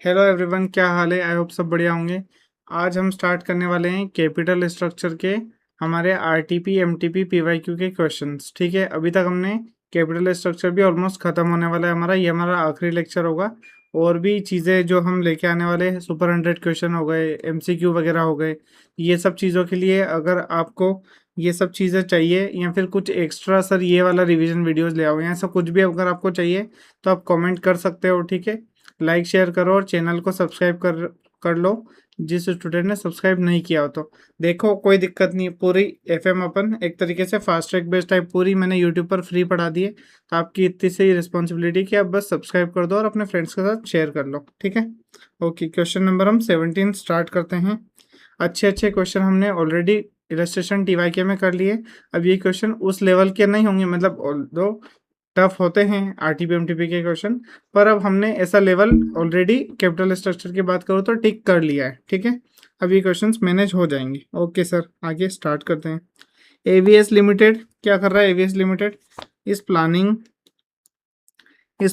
Hello everyone, क्या हाल है? I hope सब बढ़िया होंगे। आज हम स्टार्ट करने वाले हैं कैपिटल स्ट्रक्चर के हमारे आरटीपी एमटीपी पीवाईक्यू के क्वेश्चंस। ठीक है, अभी तक हमने कैपिटल स्ट्रक्चर भी ऑलमोस्ट ख़त्म होने वाला है हमारा। ये हमारा आखिरी लेक्चर होगा। और भी चीज़ें जो हम लेके आने वाले हैं, सुपर 100 क्वेश्चन हो गए, एमसीक्यू वगैरह हो गए। ये सब चीज़ों के लिए अगर आपको ये सब चीज़ें चाहिए या फिर कुछ एक्स्ट्रा, सर ये वाला रिवीजन वीडियोज़ ले आओ, या ऐसा कुछ भी अगर आपको चाहिए तो आप कॉमेंट कर सकते हो। ठीक है, लाइक शेयर करो और चैनल को सब्सक्राइब कर लो जिस स्टूडेंट ने सब्सक्राइब नहीं किया हो तो। देखो, कोई दिक्कत नहीं है, पूरी एफएम अपन एक तरीके से फास्ट ट्रैक बेस्ड टाइप पूरी मैंने यूट्यूब पर फ्री पढ़ा दी है। तो आपकी इतनी सी रिस्पॉन्सिबिलिटी कि आप बस सब्सक्राइब कर दो और अपने फ्रेंड्स के साथ शेयर कर लो। ठीक है, ओके। क्वेश्चन नंबर हम 17 स्टार्ट करते हैं। अच्छे अच्छे क्वेश्चन हमने ऑलरेडी इलस्ट्रेशन टीवाईके में कर लिए। अब ये क्वेश्चन उस लेवल के नहीं होंगे, मतलब दो टफ होते हैं आरटीपी एमटीपी के क्वेश्चन, पर अब हमने ऐसा लेवल ऑलरेडी कैपिटल स्ट्रक्चर की बात करो तो टिक कर लिया है। ठीक है, अब ये क्वेश्चंस मैनेज हो जाएंगे। ओके सर, आगे स्टार्ट करते हैं। एवीएस लिमिटेड क्या कर रहा है? ABS limited is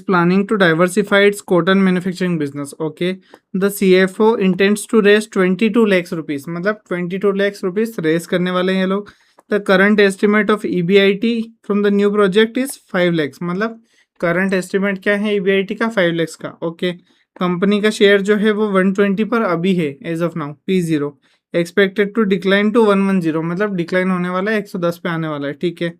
planning to diversify its cotton manufacturing business. Okay, the CFO intends to raise 22 lakhs rupees, मतलब 22 lakhs rupees रेस करने वाले हैं ये लोग। The current estimate of EBIT from the new project is 5 lakhs, मतलब current estimate क्या है EBIT का? 5 lakhs का। ओके, कंपनी का शेयर जो है वो 120 पर अभी है as of now, P0 expected to decline to 110, मतलब डिक्लाइन होने वाला है, 110 पे आने वाला है। ठीक है,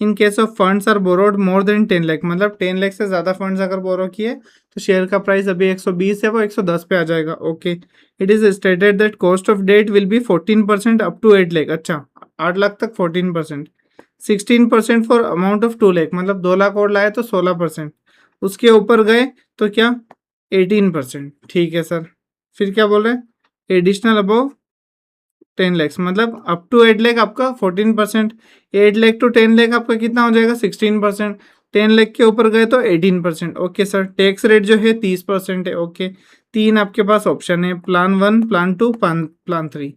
in case of funds are borrowed more than 10 lakh, मतलब 10 लाख से ज़्यादा फंड्स अगर बोरो किए तो शेयर का प्राइस अभी 120 है, वो 110 पे आ जाएगा। Okay, it is stated that cost of debt will be 14% up to 8 lakh. अच्छा, 8 लाख तक 14%, 16% फॉर अमाउंट ऑफ 2 लाख, मतलब 2 लाख और लाए तो 16%, उसके ऊपर गए तो क्या 18%। ठीक है सर, फिर क्या बोल रहे हैं? एडिशनल अबव 10 लैक्स, मतलब अप टू 8 लाख आपका 14%, 8 लाख टू 10 लाख आपका कितना हो जाएगा? 16%, 10 लाख के ऊपर गए तो 18%। ओके सर, टैक्स रेट जो है 30% है। ओके, तीन आपके पास ऑप्शन है, plan 1, plan 2, plan 3।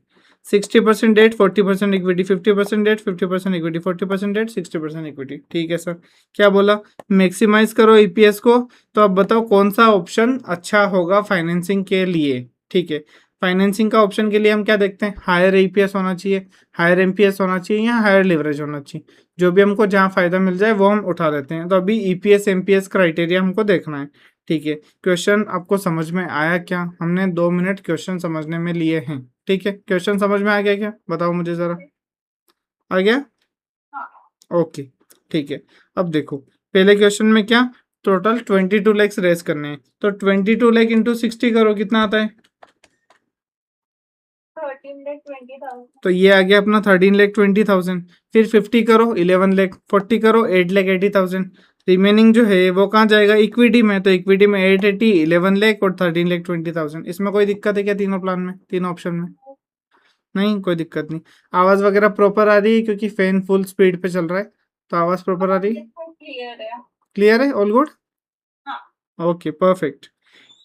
60% debt, 40% equity, 50% debt, 50% equity, 40% debt, 60% equity. ठीक है सर, क्या बोला? मैक्सिमाइज करो ईपीएस को। तो अब बताओ कौन सा ऑप्शन अच्छा होगा फाइनेंसिंग के लिए। ठीक है, फाइनेंसिंग का ऑप्शन के लिए हम क्या देखते हैं? हायर ईपीएस होना चाहिए, हायर एमपीएस होना चाहिए, या हायर लिवरेज होना चाहिए। जो भी हमको जहाँ फायदा मिल जाए वो हम उठा लेते हैं। तो अभी ईपीएस एमपीएस क्राइटेरिया हमको देखना है। ठीक है, क्वेश्चन आपको समझ में आया क्या? हमने 2 मिनट क्वेश्चन समझने में लिए हैं। ठीक है, क्वेश्चन समझ में आ गया क्या? बताओ मुझे जरा, आ गया? ओके, ठीक है। अब देखो, पहले क्वेश्चन में क्या, टोटल 22 लैक्स रेस करने हैं। तो 22 लाख इंटू 60 करो, कितना आता है? 13,20,000। तो ये आ गया अपना 13,20,000। फिर 50 करो 11 लाख, 40 करो 8,80,000। रिमेनिंग जो है वो कहाँ जाएगा? इक्विटी में। तो इक्विटी में 880, 11 लाख और 13,20,000। इसमें कोई दिक्कत है क्या? तीनों प्लान में, तीनों ऑप्शन में? नहीं, कोई दिक्कत नहीं। आवाज़ वगैरह प्रॉपर आ रही है क्योंकि फैन फुल स्पीड पे चल रहा है, तो आवाज़ प्रॉपर आ रही है? क्लियर है, क्लियर है, ऑल गुड। Okay, perfect.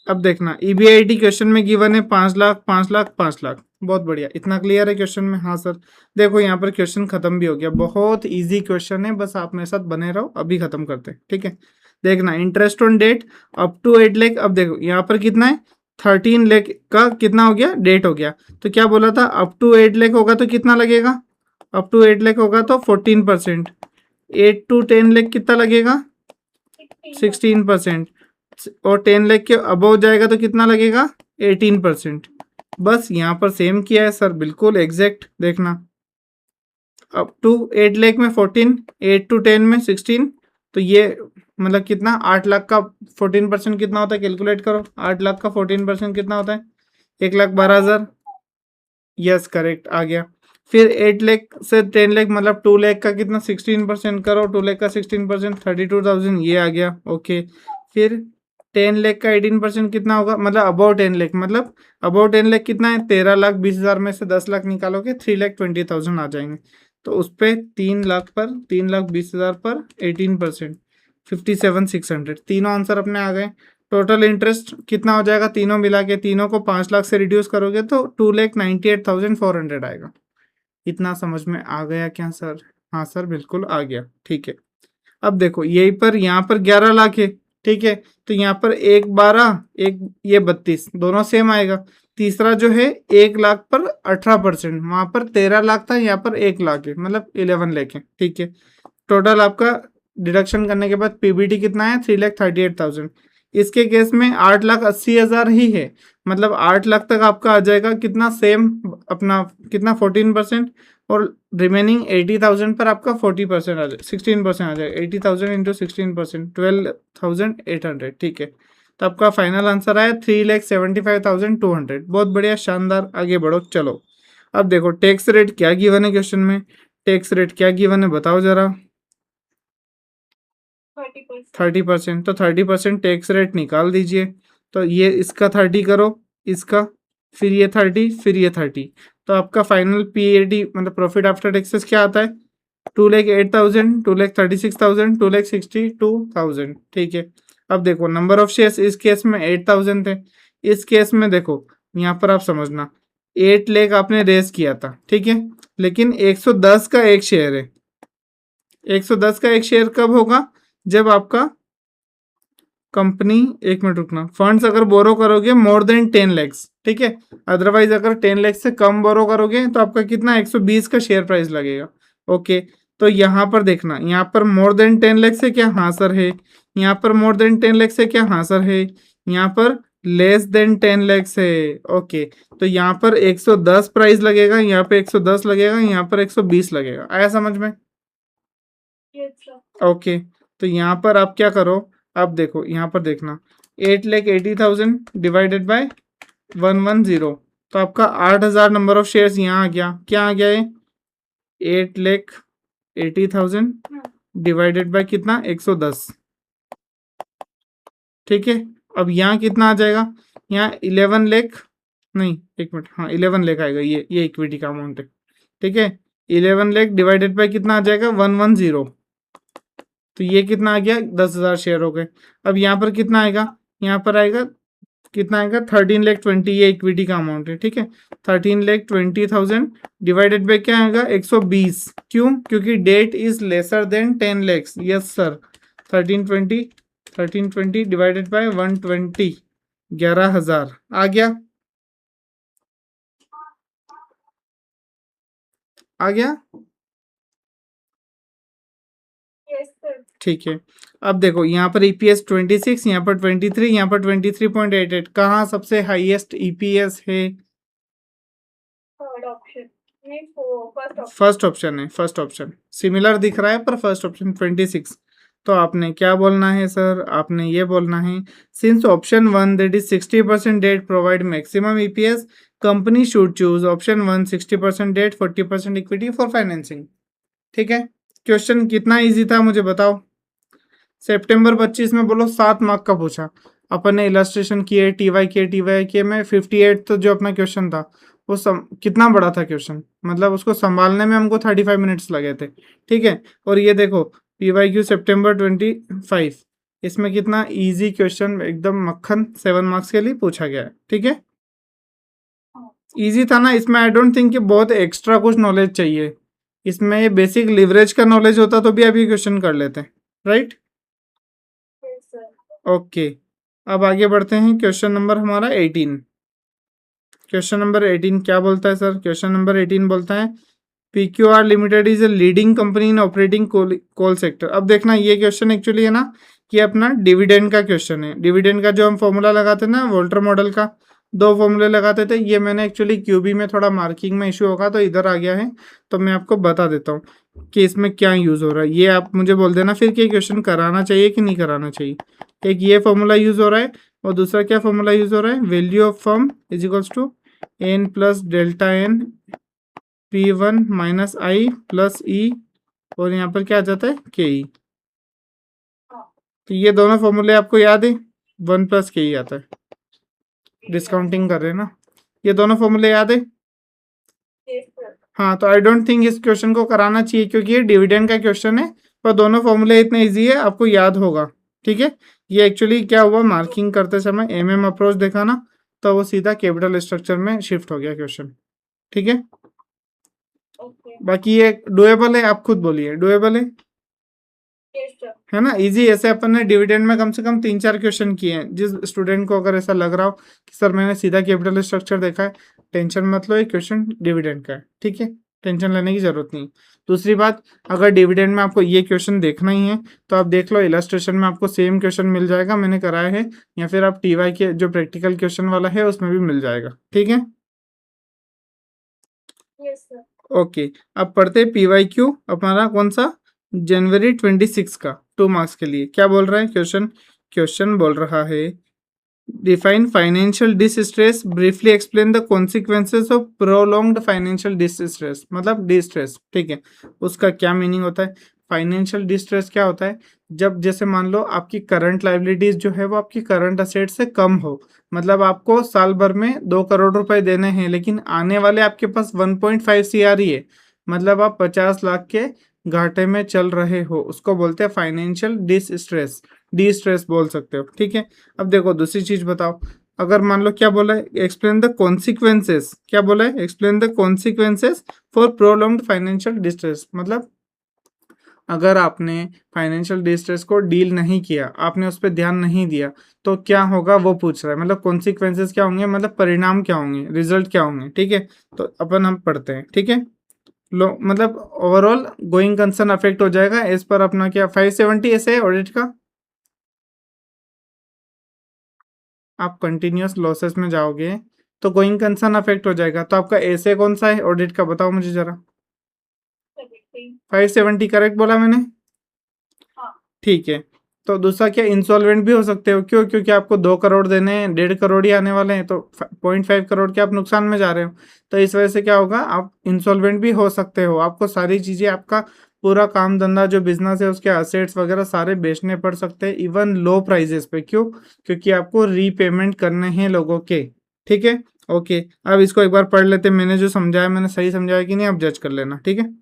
अब देखना, ईबीआईटी क्वेश्चन में गिवन है 5 लाख, 5 लाख, 5 लाख। बहुत बढ़िया, इतना क्लियर है क्वेश्चन में? हाँ सर। देखो यहाँ पर क्वेश्चन खत्म भी हो गया, बहुत इजी क्वेश्चन है, बस आप मेरे साथ बने रहो, अभी खत्म करते हैं। ठीक है, देखना, interest on debt up to 8 lakh. अब देखो यहाँ पर कितना है? 13 लाख का कितना हो गया? डेट हो गया। तो क्या बोला था? अप टू 8 लाख होगा तो कितना लगेगा? अप टू 8 लाख होगा तो 14%। 8 टू 10 लाख कितना लगेगा? 16%। और 10 लाख के अबव जाएगा तो कितना लगेगा? 18%। बस यहाँ पर सेम किया है सर, बिल्कुल एग्जैक्ट। देखना, अप टू 8 लाख में 14, 8 टू 10 में 16, तो ये मतलब कितना? 8 लाख का 14% कितना होता है? कैलकुलेट करो, 8 लाख का 14% कितना होता है? 1,12,000। यस, करेक्ट, आ गया। फिर 8 लाख से 10 लाख मतलब 2 लाख का कितना? 16% करो, 2 लाख का 16% 32,000, ये आ गया। ओके, फिर 10 लाख का 18% कितना होगा? मतलब अबाउट 10 लाख, मतलब अबाउट 10 लाख कितना है? 13,20,000 में से 10 लाख निकालोगे 3,20,000 आ जाएंगे। तो उस पर 3 लाख पर 3,20,000 पर 18%, 57,600। तीनों आंसर अपने आ गए। टोटल इंटरेस्ट कितना हो जाएगा? तीनों मिला के, तीनों को 5 लाख से रिड्यूस करोगे तो 2,98,400 आएगा। इतना समझ में आ गया क्या सर? हाँ सर, बिल्कुल आ गया। ठीक है, अब देखो यहीं पर, यहाँ पर 11 लाख है, ठीक है। तो यहाँ पर एक 12, एक ये 32, दोनों सेम आएगा। तीसरा जो है 1 लाख पर 18%, वहां पर 13 लाख था, यहाँ पर 1 लाख है, मतलब 11 लाख है। ठीक है। टोटल आपका डिडक्शन करने के बाद पीबीटी कितना है, 3,38,000। इसके केस में 8,80,000 ही है, मतलब 8 लाख तक आपका आ जाएगा कितना, सेम अपना कितना 14%, और रिमेनिंग 80,000 पर आपका 40% आ जाएगा, 16% आ जाएगा। 80,000 इंटू 16%, 12,800। ठीक है। तो आपका फाइनल आंसर आया 3,75,200। बहुत बढ़िया, शानदार, आगे बढ़ो। चलो अब देखो टैक्स रेट क्या गिवन है क्वेश्चन में, टैक्स रेट क्या गिवन है बताओ जरा। 30%। तो 30% टैक्स रेट निकाल दीजिए। तो ये इसका 30 करो, इसका, फिर ये 30, फिर ये 30। तो आपका फाइनल पीएडी मतलब प्रॉफिट आफ्टर टैक्सेस क्या आता है, 2,08,000, 2,36,000, 2,62,000। ठीक है। अब देखो नंबर ऑफ शेयर्स इस केस में 8,000 थे। इस केस में देखो यहाँ पर आप समझना 8 लाख आपने रेस किया था, ठीक है, लेकिन 110 का एक शेयर है। 110 का एक शेयर कब होगा, जब आपका कंपनी, एक मिनट रुकना, फंड्स अगर बोरो करोगे मोर देन 10 लैक्स, ठीक है। अदरवाइज अगर 10 लैक्स से कम बोरो करोगे तो आपका कितना 120 का शेयर प्राइस लगेगा। ओके। तो यहाँ पर देखना, यहाँ पर मोर देन 10 लैक्स है क्या, हाँ सर है। यहाँ पर मोर देन 10 लैक्स है क्या, हाँ सर है। यहाँ पर लेस देन 10 लैक्स है। ओके। तो यहाँ पर 110 प्राइस लगेगा, यहाँ पे 110 लगेगा, यहाँ पर 120 लगेगा। आया समझ में। ओके। तो यहाँ पर आप क्या करो, अब देखो यहाँ पर देखना 8,80,000 डिवाइडेड बाय 110, तो आपका 8,000 नंबर ऑफ शेयर्स यहाँ आ गया। क्या आ गया ये, 8,80,000 डिवाइडेड बाय कितना, 110। ठीक है। अब यहाँ कितना आ जाएगा, यहाँ 11 लाख, नहीं एक मिनट, हाँ 11 लाख आएगा, ये इक्विटी का अमाउंट है। ठीक है। 11 लाख डिवाइडेड बाय कितना आ जाएगा, 110। तो ये कितना आ गया, 10,000 शेयर हो गए। अब यहाँ पर कितना आएगा, यहाँ पर आएगा कितना आएगा, 13,20,000, ये इक्विटी का अमाउंट है। ठीक है। 13,20,000 डिवाइडेड बाय क्या आएगा, 120। क्यों, क्योंकि debt is lesser than 10 lakhs. Yes sir. 1320 divided by 120, 11,000 आ गया, आ गया। ठीक है। अब देखो यहाँ पर ईपीएस 26, यहाँ पर 23, यहाँ पर 23.88, कहाँ सबसे हाईएस्ट ईपीएस है, फर्स्ट ऑप्शन है, फर्स्ट ऑप्शन सिमिलर दिख रहा है पर फर्स्ट ऑप्शन 26। तो आपने क्या बोलना है सर, आपने ये बोलना है, since option 1 that is 60% debt provide maximum EPS, company should choose option 1 60% debt 40% equity for financing. ठीक है। क्वेश्चन कितना इजी था मुझे बताओ। सितंबर 25 में बोलो 7 मार्क का पूछा, अपन ने इलस्ट्रेशन किए, टीवाई किए में 58 तो जो अपना क्वेश्चन था वो कितना बड़ा था क्वेश्चन, मतलब उसको संभालने में हमको 35 मिनट्स लगे थे। ठीक है। और ये देखो पीवाईक्यू सितंबर 25, इसमें कितना इजी क्वेश्चन, एकदम मक्खन, 7 मार्क्स के लिए पूछा गया है। ठीक है। इजी था ना, इसमें आई डोंट थिंक कि बहुत एक्स्ट्रा कुछ नॉलेज चाहिए। इसमें बेसिक लिवरेज का नॉलेज होता तो भी आप ये क्वेश्चन कर लेते, राइट। ओके। अब आगे बढ़ते हैं, क्वेश्चन नंबर हमारा 18। क्वेश्चन नंबर 18 क्या बोलता है सर, क्वेश्चन नंबर 18 बोलता है PQR limited is a leading company in operating coal sector. अब देखना ये क्वेश्चन एक्चुअली है ना कि अपना डिविडेंड का क्वेश्चन है। डिविडेंड का जो हम फॉर्मूला लगाते ना वोल्टर मॉडल का, 2 फॉर्मूले लगाते थे, ये मैंने एक्चुअली क्यूबी में थोड़ा मार्किंग में इशू होगा तो इधर आ गया है। तो मैं आपको बता देता हूँ कि इसमें क्या यूज़ हो रहा है, ये आप मुझे बोल देना फिर कि क्वेश्चन कराना चाहिए कि नहीं कराना चाहिए। एक ये फॉर्मूला यूज़ हो रहा है, और दूसरा क्या फॉर्मूला यूज़ हो रहा है, value of firm is equals to N plus delta N P1 minus I plus E, और यहाँ पर क्या आ जाता है के ई। तो ये दोनों फॉर्मूले आपको याद है, 1 प्लस के ई आता है, डिस्काउंटिंग कर रहे हैं ना, ये दोनों फॉर्मूले याद है। हाँ, तो आई डोंट थिंक इस क्वेश्चन को कराना चाहिए क्योंकि ये डिविडेंड का क्वेश्चन है, पर दोनों फॉर्मूले इतने इजी है आपको याद होगा। ठीक है। ये एक्चुअली क्या हुआ, मार्किंग करते समय एमएम अप्रोच देखा ना, तो वो सीधा कैपिटल स्ट्रक्चर में शिफ्ट हो गया क्वेश्चन। ठीक है। बाकी ये डुएबल है, आप खुद बोलिए डुएबल है। है ना, इजी। ऐसे अपन ने डिविडेंड में कम से कम 3-4 क्वेश्चन किए हैं। जिस स्टूडेंट को अगर ऐसा लग रहा हो कि सर मैंने सीधा कैपिटल स्ट्रक्चर देखा है, टेंशन मत लो, ये क्वेश्चन डिविडेंड का है, ठीक है, टेंशन लेने की जरूरत नहीं। दूसरी बात, अगर डिविडेंड में आपको ये क्वेश्चन देखना ही है तो आप देख लो, इलस्ट्रेशन में आपको सेम क्वेश्चन मिल जाएगा, मैंने कराया है, या फिर आप टीवाई के जो प्रैक्टिकल क्वेश्चन वाला है उसमें भी मिल जाएगा, ठीक है। ओके, अब पढ़ते हैं पीवाईक्यू हमारा कौन सा, जनवरी 26 का, 2 मार्क्स के लिए। क्या बोल रहा है क्वेश्चन, क्वेश्चन बोल रहा है define financial distress, briefly explain the consequences of prolonged financial distress, मतलब डिस्ट्रेस, ठीक है, उसका क्या मीनिंग होता है। फाइनेंशियल डिस्ट्रेस क्या होता है, जब जैसे मान लो आपकी करंट लाइबिलिटीज जो है वो आपकी करंट असेट से कम हो, मतलब आपको साल भर में 2 करोड़ रुपए देने हैं लेकिन आने वाले आपके पास 1.5 CR ही है, मतलब आप 50 लाख के घाटे में चल रहे हो, उसको बोलते हैं फाइनेंशियल डिस्ट्रेस, डी स्ट्रेस बोल सकते हो, ठीक है। अब देखो दूसरी चीज बताओ, अगर मान लो क्या बोला है, एक्सप्लेन द कॉन्सिक्वेंसेस, क्या बोला है, explain the consequences for prolonged financial distress, मतलब अगर आपने फाइनेंशियल डिस्ट्रेस को डील नहीं किया, आपने उस पर ध्यान नहीं दिया, तो क्या होगा वो पूछ रहा है, मतलब कॉन्सिक्वेंसेस क्या होंगे, मतलब परिणाम क्या होंगे, रिजल्ट क्या होंगे, ठीक है। तो अपन हम पढ़ते हैं, ठीक है। लो मतलब ओवरऑल गोइंग कंसर्न अफेक्ट हो जाएगा, इस पर अपना क्या 570 ऐसे है ऑडिट का, आप कंटिन्यूअस लॉसेस में जाओगे तो गोइंग कंसर्न अफेक्ट हो जाएगा। तो आपका ऐसे कौन सा है ऑडिट का, बताओ मुझे जरा। 570 करेक्ट बोला मैंने, ठीक है। तो दूसरा क्या, इंसॉल्वेंट भी हो सकते हो, क्यों, क्योंकि आपको 2 करोड़ देने हैं, 1.5 करोड़ ही आने वाले हैं, तो 0.5 करोड़ के आप नुकसान में जा रहे हो, तो इस वजह से क्या होगा, आप इंसॉल्वेंट भी हो सकते हो, आपको सारी चीजें, आपका पूरा काम धंधा जो बिजनेस है उसके असेट्स वगैरह सारे बेचने पड़ सकते हैं, इवन लो प्राइजेस पे, क्यों, क्योंकि आपको रीपेमेंट करने हैं लोगों के, ठीक है। ओके, अब इसको एक बार पढ़ लेते हैं, मैंने जो समझाया मैंने सही समझाया कि नहीं, आप जज कर लेना, ठीक है।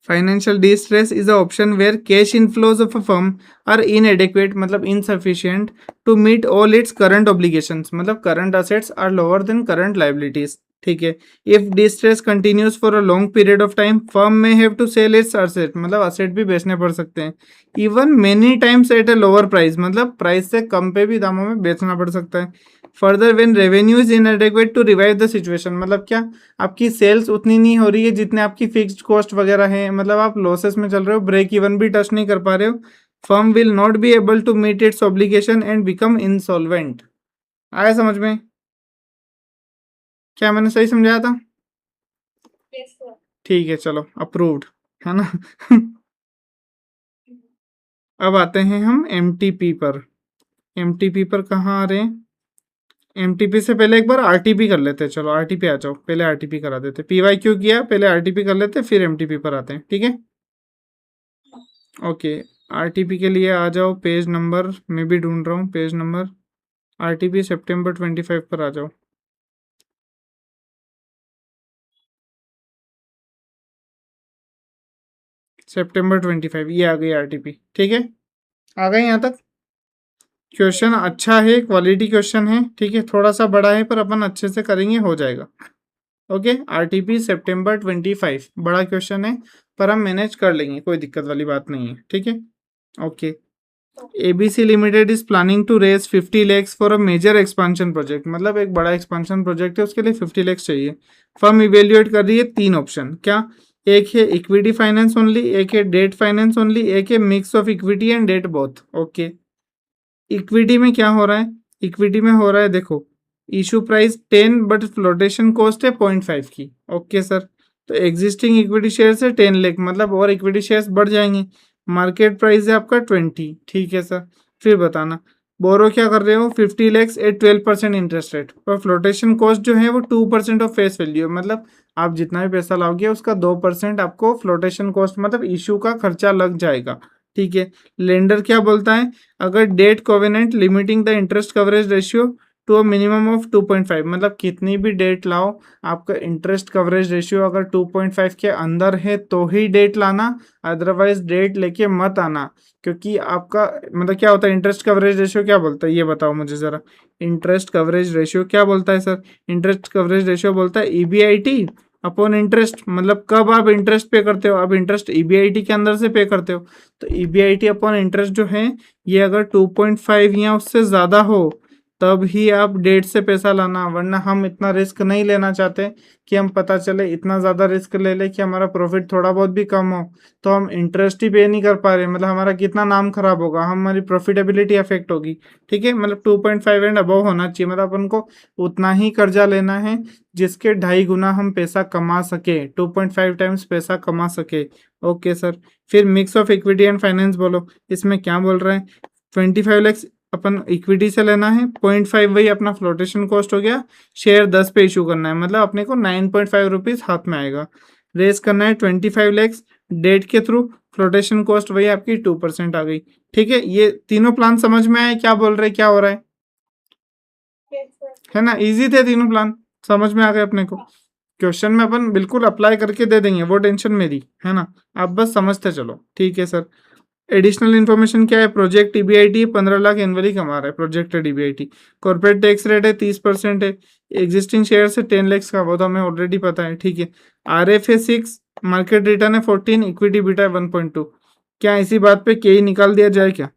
Financial distress is a option where cash inflows of a firm are inadequate, मतलब insufficient to meet all its current obligations, मतलब current assets are lower than current liabilities, ठीक है। If distress continues for a long period of time, firm may have to sell its asset, मतलब asset भी बेचने पड़ सकते हैं, even many times at a lower price, मतलब price से कम पे भी दामों में बेचना पड़ सकता है। Further when revenue is inadequate to revive the situation, मतलब क्या, आपकी सेल्स उतनी नहीं हो रही है जितने आपकी फिक्स्ड कॉस्ट वगैरह है, मतलब आप लॉसेस में चल रहे हो, ब्रेक इवन भी टच नहीं कर पा रहे हो, firm will not be able to meet its obligation and become insolvent. आया समझ में, क्या मैंने सही समझाया था। ठीक है, चलो अप्रूव्ड, है ना। अब आते हैं हम एमटीपी पर। एमटीपी पर कहाँ आ रहे हैं, एमटीपी से पहले एक बार आरटीपी कर लेते हैं, चलो आरटीपी आ जाओ, पहले आरटीपी करा देते, पीवाई क्यू किया, पहले आरटीपी कर लेते फिर एमटीपी पर आते हैं, ठीक है। ओके, आरटीपी के लिए आ जाओ, पेज नंबर मैं भी ढूंढ रहा हूँ, पेज नंबर आरटीपी सितंबर 25 पर आ जाओ। सितंबर 25 ये आ गई आरटीपी, ठीक है, आ गए यहाँ तक। क्वेश्चन अच्छा है, क्वालिटी क्वेश्चन है, ठीक है, थोड़ा सा बड़ा है पर अपन अच्छे से करेंगे, हो जाएगा। ओके, आरटीपी सितंबर 25 बड़ा क्वेश्चन है पर हम मैनेज कर लेंगे, कोई दिक्कत वाली बात नहीं है, ठीक है। Okay, ABC limited is planning to raise 50 lakhs for a major expansion project, मतलब एक बड़ा एक्सपांशन प्रोजेक्ट है, उसके लिए 50 lakhs चाहिए। फर्म इवेल्युएट कर रही है 3 ऑप्शन, क्या, एक है इक्विटी फाइनेंस ओनली, एक है डेट फाइनेंस ओनली, एक है mix of equity and debt both. Okay, equity में क्या हो रहा है, इक्विटी में हो रहा है, देखो issue price 10 but flotation cost है 0.5 की। ओके सर, तो एग्जिस्टिंग इक्विटी शेयर से 10 लाख, मतलब और इक्विटी शेयर्स बढ़ जाएंगे, मार्केट प्राइस है आपका 20, ठीक है सर। फिर बताना, बोरो क्या कर रहे हो, 50 lakhs एट 12% इंटरेस्ट रेट पर, फ्लोटेशन कॉस्ट जो है वो 2% ऑफ फेस वैल्यू, मतलब आप जितना भी पैसा लाओगे उसका 2% आपको फ्लोटेशन कॉस्ट, मतलब इशू का खर्चा लग जाएगा, ठीक है। लेंडर क्या बोलता है, अगर debt covenant limiting the interest coverage ratio to a minimum of 2.5, मतलब कितनी भी डेट लाओ, आपका इंटरेस्ट कवरेज रेशियो अगर 2.5 के अंदर है तो ही डेट लाना, अदरवाइज डेट लेके मत आना, क्योंकि आपका मतलब क्या होता है, इंटरेस्ट कवरेज रेशियो क्या बोलता है ये बताओ मुझे जरा। इंटरेस्ट कवरेज रेशियो क्या बोलता है सर, इंटरेस्ट कवरेज रेशियो बोलता है ईबीआईटी अपॉन इंटरेस्ट, मतलब कब आप इंटरेस्ट पे करते हो, आप इंटरेस्ट ईबीआईटी के अंदर से पे करते हो, तो ईबीआईटी अपॉन इंटरेस्ट जो है ये अगर 2.5 या उससे ज़्यादा हो तब ही आप डेट से पैसा लाना, वरना हम इतना रिस्क नहीं लेना चाहते कि हम पता चले इतना ज़्यादा रिस्क ले ले कि हमारा प्रॉफिट थोड़ा बहुत भी कम हो तो हम इंटरेस्ट ही पे नहीं कर पा रहे, मतलब हमारा कितना नाम खराब होगा, हमारी प्रॉफिटेबिलिटी अफेक्ट होगी। ठीक है, मतलब 2.5 एंड अबव होना चाहिए, मतलब अपन को उतना ही कर्जा लेना है जिसके 2.5 गुना हम पैसा कमा सके, 2.5 टाइम्स पैसा कमा सके। ओके सर, फिर mix of equity and finance बोलो, इसमें क्या बोल रहे हैं, 25 लाख अपन इक्विटी से लेना है, 0.5 वही अपना फ्लोटेशन कॉस्ट हो गया, शेयर 10 पे इशू करना है, मतलब अपने को 9.5 रुपीज़ हाथ में आएगा। रेस करना है 25 लैक्स डेट के थ्रू, फ्लोटेशन कॉस्ट वही आपकी 2% आ गई। ठीक है, ये तीनों प्लान समझ में आए, क्या बोल रहे हैं, क्या हो रहा है ना, इजी थे तीनों प्लान, समझ में आ गए अपने को। क्वेश्चन में अपन बिल्कुल अप्लाई करके दे देंगे, वो टेंशन मेरी है ना, आप बस समझते चलो। ठीक है सर, एडिशनल इन्फॉर्मेशन क्या है, प्रोजेक्ट ईबीआईटी 15 लाख एनुअली कमा रहा है projected EBIT, corporate tax rate है 30% है, एग्जिस्टिंग शेयर से 10 लैक्स का, वो तो हमें ऑलरेडी पता है। ठीक है, आरएफ है 6, मार्केट रिटर्न है 14, इक्विटी बीटा है 1.2। क्या इसी बात पे के निकाल दिया जाए क्या,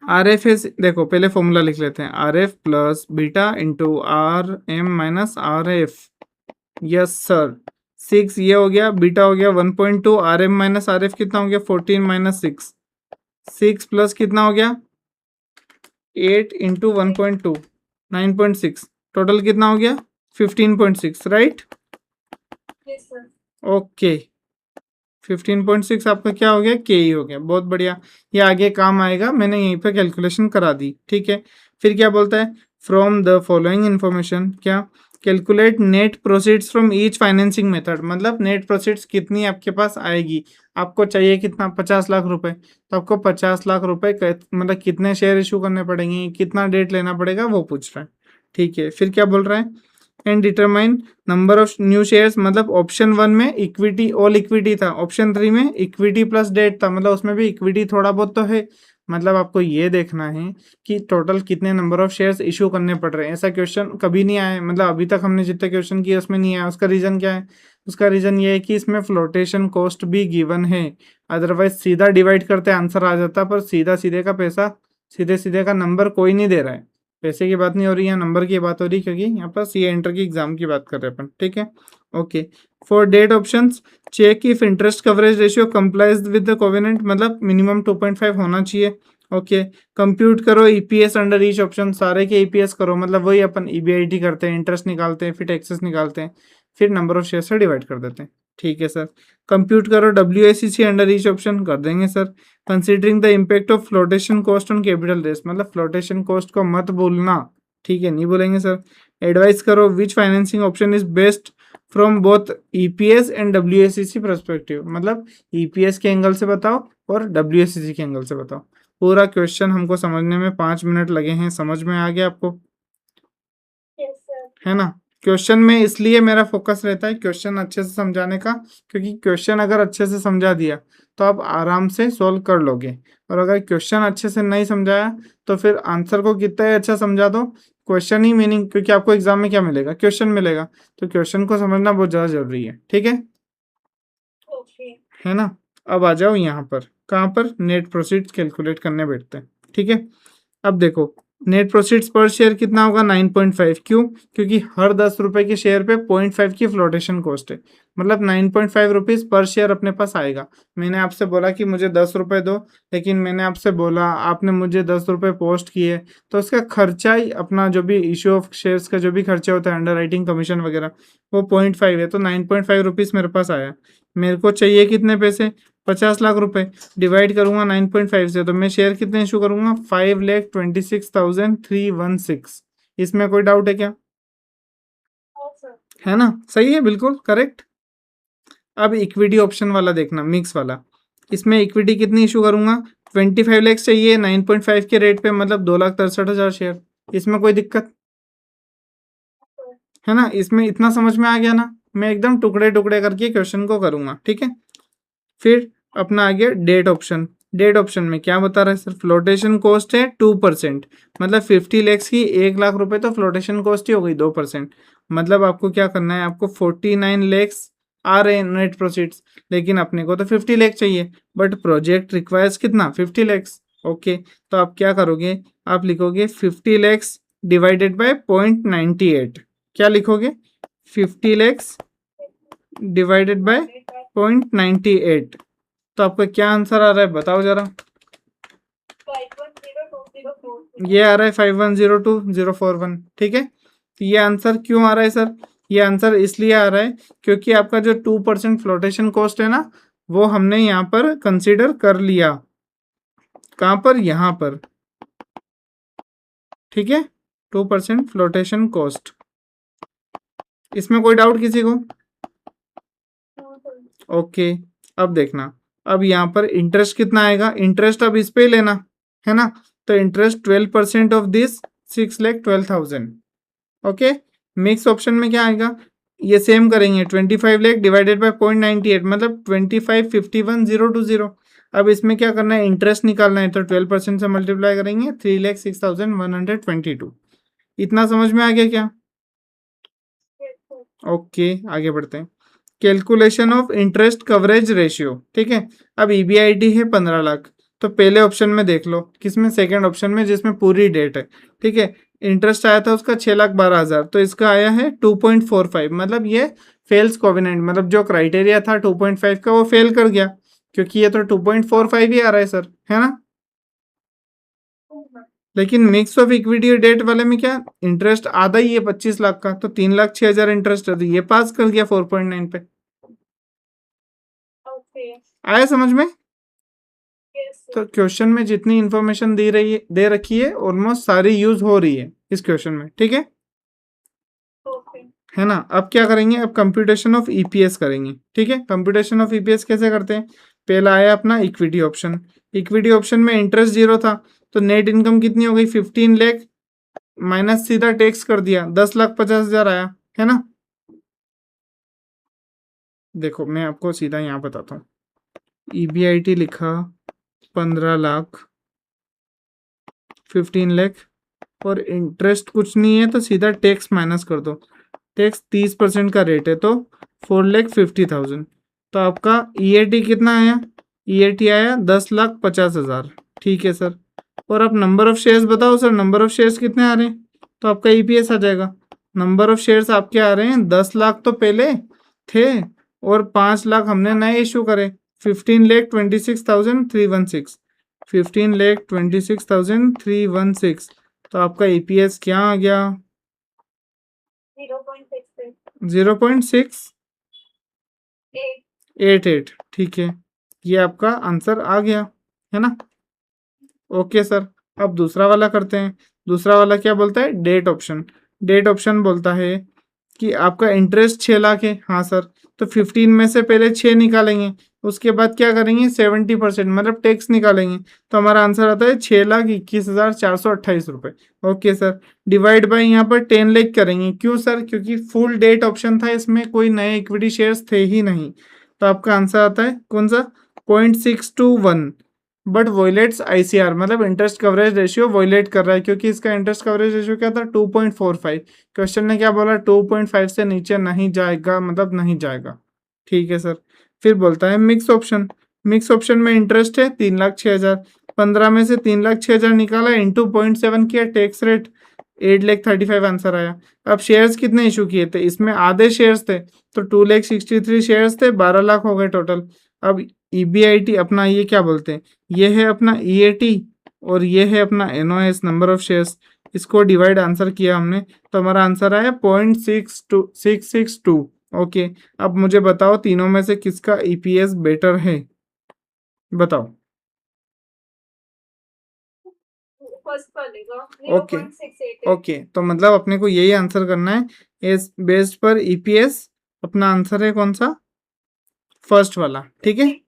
आर एफ एस, देखो पहले फॉर्मूला लिख लेते हैं, R F plus beta into R M minus R F, yes sir. 6 ये हो गया, बीटा हो गया 1.2, R M minus R F कितना हो गया 14 माइनस 6, 6 प्लस कितना हो गया 8 इंटू 1.2, 9.6, टोटल कितना हो गया 15.6, राइट। ओके, 15.6 आपका क्या हो गया, के ही हो गया, बहुत बढ़िया, ये आगे काम आएगा, मैंने यहीं पे कैलकुलेशन करा दी। ठीक है, फिर क्या बोलता है, फ्रॉम द फॉलोइंग इन्फॉर्मेशन, क्या, calculate net proceeds from each financing method, मतलब नेट प्रोसीड्स कितनी आपके पास आएगी, आपको चाहिए कितना 50 लाख रुपए, तो आपको 50 लाख रुपए मतलब कितने शेयर इशू करने पड़ेंगे, कितना डेट लेना पड़ेगा, वो पूछ रहा है। ठीक है, फिर क्या बोल रहा है, and determine number of new shares, मतलब ऑप्शन 1 में इक्विटी ऑल इक्विटी था, ऑप्शन 3 में इक्विटी प्लस डेट था, मतलब उसमें भी इक्विटी थोड़ा बहुत तो है, मतलब आपको ये देखना है कि टोटल कितने नंबर ऑफ शेयर्स इशू करने पड़ रहे हैं। ऐसा क्वेश्चन कभी नहीं आया, मतलब अभी तक हमने जितने क्वेश्चन किए उसमें नहीं आया। उसका रीज़न क्या है, उसका रीज़न ये है कि इसमें फ्लोटेशन कॉस्ट भी गिवन है, अदरवाइज सीधा डिवाइड करते आंसर आ जाता, पर सीधा सीधे का पैसा, सीधे सीधे का नंबर कोई नहीं दे रहा है, पैसे की बात नहीं हो रही है, नंबर की बात हो रही है, क्योंकि यहाँ पर सी एंटर की एग्जाम की बात कर रहे हैं अपन। ठीक है, okay. For debt options, check if interest coverage ratio complies with the covenant, मतलब मिनिमम 2.5 होना चाहिए। ओके, कंप्यूट करो ईपीएस अंडर ईच ऑप्शन, सारे के ईपीएस करो, मतलब वही अपन ईबीआईटी करते हैं, इंटरेस्ट निकालते हैं, फिर टैक्सेस निकालते हैं, फिर नंबर ऑफ शेयर से डिवाइड कर देते हैं। ठीक है सर, कंप्यूट करो डब्ल्यूएसीसी अंडर ईच ऑप्शन, कर देंगे sir. Considering the impact of flotation cost on capital race, मतलब फ्लोटेशन कॉस्ट को मत भूलना, ठीक है, नहीं बोलेंगे सर। एडवाइस करो which financing option is best from both EPS and WACC perspective, मतलब ईपीएस के एंगल से बताओ और डब्ल्यूएसीसी के एंगल से बताओ। पूरा क्वेश्चन हमको समझने में 5 मिनट लगे हैं, समझ में आ गया आपको, है ना। क्वेश्चन में इसलिए मेरा फोकस रहता है क्वेश्चन अच्छे से समझाने का, क्योंकि क्वेश्चन अगर अच्छे से समझा दिया तो आप आराम से सॉल्व कर लोगे, और अगर क्वेश्चन अच्छे से नहीं समझाया तो फिर आंसर को कितना ही अच्छा समझा दो, क्वेश्चन ही मीनिंग, क्योंकि आपको एग्जाम में क्या मिलेगा, क्वेश्चन मिलेगा, तो क्वेश्चन को समझना बहुत ज़्यादा जरूरी है। ठीक है ना। अब आ जाओ यहाँ पर, कहाँ पर, नेट प्रोसीड्स कैलकुलेट करने बैठते हैं। ठीक है, अब देखो नेट प्रोसीड्स पर शेयर कितना होगा 9.5, क्यों, क्योंकि हर 10 रुपए के शेयर पे 0.5 की फ्लोटेशन कॉस्ट है, मतलब 9.5 रुपीज़ पर शेयर अपने पास आएगा। मैंने आपसे बोला कि मुझे 10 रुपए दो, लेकिन मैंने आपसे बोला, आपने मुझे 10 रुपए पोस्ट किए, तो उसका खर्चा ही अपना जो भी इशू ऑफ शेयर्स का जो भी खर्चा होता है, अंडर राइटिंग कमीशन वगैरह, वो 0.5 है, तो 9.5 रुपीज़ मेरे पास आया। मेरे को चाहिए कितने पैसे, 50 लाख रुपए, डिवाइड करूंगा 9.5 से, तो मैं शेयर कितने इशू करूंगा 5,26,316। इसमें कोई डाउट है क्या, है ना, सही है, बिल्कुल करेक्ट। अब इक्विटी ऑप्शन वाला देखना, मिक्स वाला, इसमें इक्विटी कितनी इशू करूंगा 25 लैक्स चाहिए 9.5 के रेट पे, मतलब 2,63,000 शेयर, इसमें कोई दिक्कत है ना, इसमें इतना समझ में आ गया ना, मैं एकदम टुकड़े टुकड़े करके क्वेश्चन को करूंगा। ठीक है, फिर अपना आ गया डेट ऑप्शन, डेट ऑप्शन में क्या बता रहा है सर, फ्लोटेशन कॉस्ट है 2%, मतलब 50 लैक्स की 1 लाख रुपए तो फ्लोटेशन कॉस्ट ही हो गई 2%। मतलब आपको क्या करना है, आपको 49 लैक्स आ रहे हैं नेट प्रोसीड्स, लेकिन अपने को तो 50 लैक्स चाहिए, बट प्रोजेक्ट रिक्वायर्स कितना, 50 लैक्स। ओके, तो आप क्या करोगे, आप लिखोगे 50 लैक्स डिवाइडेड बाय 0.98। क्या लिखोगे, 50 लैक्स डिवाइडेड बाय 0.98। तो आपका क्या आंसर आ रहा है बताओ जरा। ये आ रहा है 5102,041। ठीक है, तो ये आंसर क्यों आ रहा है सर, ये आंसर इसलिए आ रहा है क्योंकि आपका जो 2% फ्लोटेशन कॉस्ट है ना, वो हमने यहाँ पर कंसीडर कर लिया। कहाँ पर, यहाँ पर। ठीक है, 2% फ्लोटेशन कॉस्ट। इसमें कोई डाउट किसी को? ओके, अब देखना, अब यहाँ पर इंटरेस्ट कितना आएगा, इंटरेस्ट अब इस पे ही लेना है ना, तो interest 12% of this 6,12,000। Okay, mix option में क्या आएगा, ये सेम करेंगे, 25 लाख डिवाइडेड बाय 0.98, मतलब 25,51,020। अब इसमें क्या करना है, इंटरेस्ट निकालना है, तो 12% से मल्टीप्लाई करेंगे, 3,06,122। इतना समझ में आ गया क्या? ओके, आगे बढ़ते हैं। Calculation of interest coverage ratio. ठीक है, अब ईबीआईटी है 15 लाख, तो पहले ऑप्शन में देख लो, किसमें, सेकंड ऑप्शन में, जिसमें पूरी डेट है। ठीक है, इंटरेस्ट आया था उसका 6,12,000, तो इसका आया है 2.45, मतलब ये फेल्स कोविनेंट, मतलब जो क्राइटेरिया था 2.5 का वो फेल कर गया, क्योंकि ये तो 2.45 ही आ रहा है सर, है ना। लेकिन मिक्स ऑफ इक्विटी डेट वाले में क्या, इंटरेस्ट आधा ही है 25 लाख का, तो 3,06,000 इंटरेस्ट है, तो ये पास कर गया 4.9 पे। आया समझ में? तो क्वेश्चन में जितनी इंफॉर्मेशन दे रखी है ऑलमोस्ट सारी यूज हो रही है इस क्वेश्चन में। ठीक है, है ना। अब क्या करेंगे, अब कंप्यूटेशन ऑफ ईपीएस करेंगे। ठीक है, कंप्यूटेशन ऑफ ईपीएस कैसे करते हैं, पहला आया अपना इक्विटी ऑप्शन। इक्विटी ऑप्शन में इंटरेस्ट 0 था, तो नेट इनकम कितनी हो गई, 15 लाख, माइनस सीधा टैक्स कर दिया, 10,50,000 आया, है ना। देखो मैं आपको सीधा यहाँ बताता हूँ, ईबीआईटी लिखा 15 लाख, 15 लाख, और इंटरेस्ट कुछ नहीं है, तो सीधा टैक्स माइनस कर दो, टैक्स 30% का रेट है, तो 4,50,000। तो आपका ईएटी कितना आया, ईएटी आया 10,50,000। ठीक है सर, और आप नंबर ऑफ शेयर्स बताओ सर, नंबर ऑफ शेयर्स कितने आ रहे हैं, तो आपका ईपीएस आ जाएगा। नंबर ऑफ शेयर्स आपके आ रहे हैं 10 लाख तो पहले थे, और 5 लाख हमने नए इशू करे, 15,26,316, 15,26,316। तो आपका ईपीएस क्या आ गया, 0.688। ठीक है, ये आपका आंसर आ गया, है ना। ओके सर, अब दूसरा वाला करते हैं। दूसरा वाला क्या बोलता है, डेट ऑप्शन। डेट ऑप्शन बोलता है कि आपका इंटरेस्ट 6 लाख है, हाँ सर, तो 15 में से पहले 6 निकालेंगे, उसके बाद क्या करेंगे, 70%, मतलब टैक्स निकालेंगे, तो हमारा आंसर आता है 6,21,428 रुपये। ओके सर, डिवाइड बाय यहाँ पर 10 लाख करेंगे, क्यों सर, क्योंकि फुल डेट ऑप्शन था, इसमें कोई नए इक्विटी शेयर्स थे ही नहीं, तो आपका आंसर आता है कौन सा, 0.621, बट वॉयलेट्स आईसीआर, मतलब इंटरेस्ट कवरेज रेशियो वॉयलेट कर रहा है, क्योंकि इसका इंटरेस्ट कवरेज रेशियो क्या था, 2.45। क्वेश्चन ने क्या बोला, 2.5 से नीचे नहीं जाएगा, मतलब नहीं जाएगा। ठीक है सर, फिर बोलता है मिक्स ऑप्शन। मिक्स ऑप्शन में इंटरेस्ट है 3,06,000, 15 में से 3,06,000 निकाला, इंटू 0.7 किया, टैक्स रेट 8,35,000 आंसर आया। अब शेयर्स कितने इशू किए थे, इसमें आधे शेयर्स थे, तो 2,63,000 शेयर्स थे, 12 लाख हो गए टोटल। अब ईबीआईटी अपना ये क्या बोलते हैं, ये है अपना ईएटी, और ये है अपना एनओएस, नंबर ऑफ शेयर्स। इसको डिवाइड आंसर किया हमने, तो हमारा आंसर आया 0.662। ओके, अब मुझे बताओ तीनों में से किसका ईपीएस बेटर है, बताओ। ओके, ओके, तो मतलब अपने को यही आंसर करना है, इस बेस्ड पर ईपीएस अपना आंसर है कौन सा, फर्स्ट वाला। ठीक है,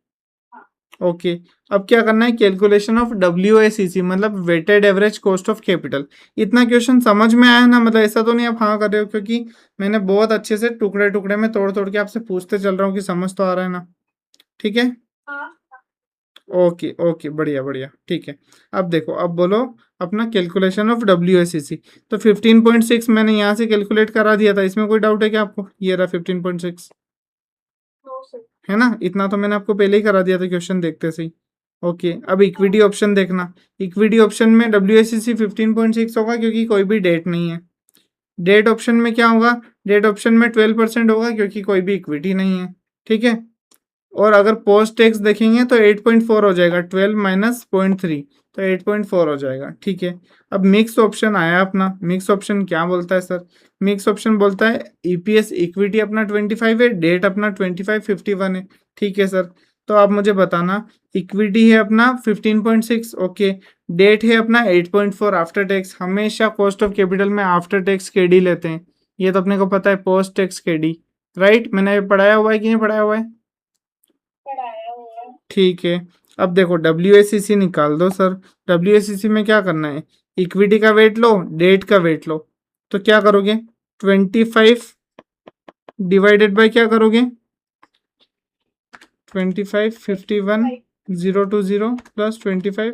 ओके। अब क्या करना है, कैलकुलेशन ऑफ WACC, मतलब weighted average cost of capital. इतना क्वेश्चन समझ में आया ना, मतलब ऐसा तो नहीं आप हाँ कर रहे हो, क्योंकि मैंने बहुत अच्छे से टुकड़े टुकड़े में तोड़ तोड़ के आपसे पूछते चल रहा हूँ कि समझ तो आ रहा है ना। ठीक है, ओके ओके, बढ़िया बढ़िया, ठीक है। अब देखो, अब बोलो अपना कैलकुलेशन ऑफ WACC। तो 15.6 मैंने यहाँ से कैलकुलेट करा दिया था, इसमें कोई डाउट है क्या आपको? ये रहा 15.6, है ना? इतना तो मैंने आपको पहले ही करा दिया था क्वेश्चन देखते से ही। ओके, अब इक्विटी ऑप्शन देखना। इक्विटी ऑप्शन में WACC 15.6 होगा क्योंकि कोई भी डेट नहीं है। डेट ऑप्शन में क्या होगा? डेट ऑप्शन में 12% होगा क्योंकि कोई भी इक्विटी नहीं है, ठीक है। और अगर पोस्ट टैक्स देखेंगे तो 8.4 हो जाएगा, 12 माइनस 0.3, तो 8.4 हो जाएगा, ठीक है। अब मिक्स ऑप्शन आया अपना। मिक्स ऑप्शन क्या बोलता है सर? मिक्स ऑप्शन बोलता है EPS इक्विटी अपना 25 है, डेट अपना 2551 है, ठीक है सर। तो आप मुझे बताना, इक्विटी है अपना 15.6, ओके। डेट है अपना 8.4 आफ्टर टैक्स। हमेशा कॉस्ट ऑफ कैपिटल में आफ्टर टैक्स KD लेते हैं, ये तो अपने को पता है, पोस्ट टैक्स KD, राइट? मैंने पढ़ाया हुआ है कि नहीं पढ़ाया हुआ है? ठीक है। अब देखो WACC निकाल दो सर। WACC में क्या करना है? इक्विटी का वेट लो, डेट का वेट लो। तो क्या करोगे? 25 डिवाइडेड बाय क्या करोगे? 25 51 020 प्लस 25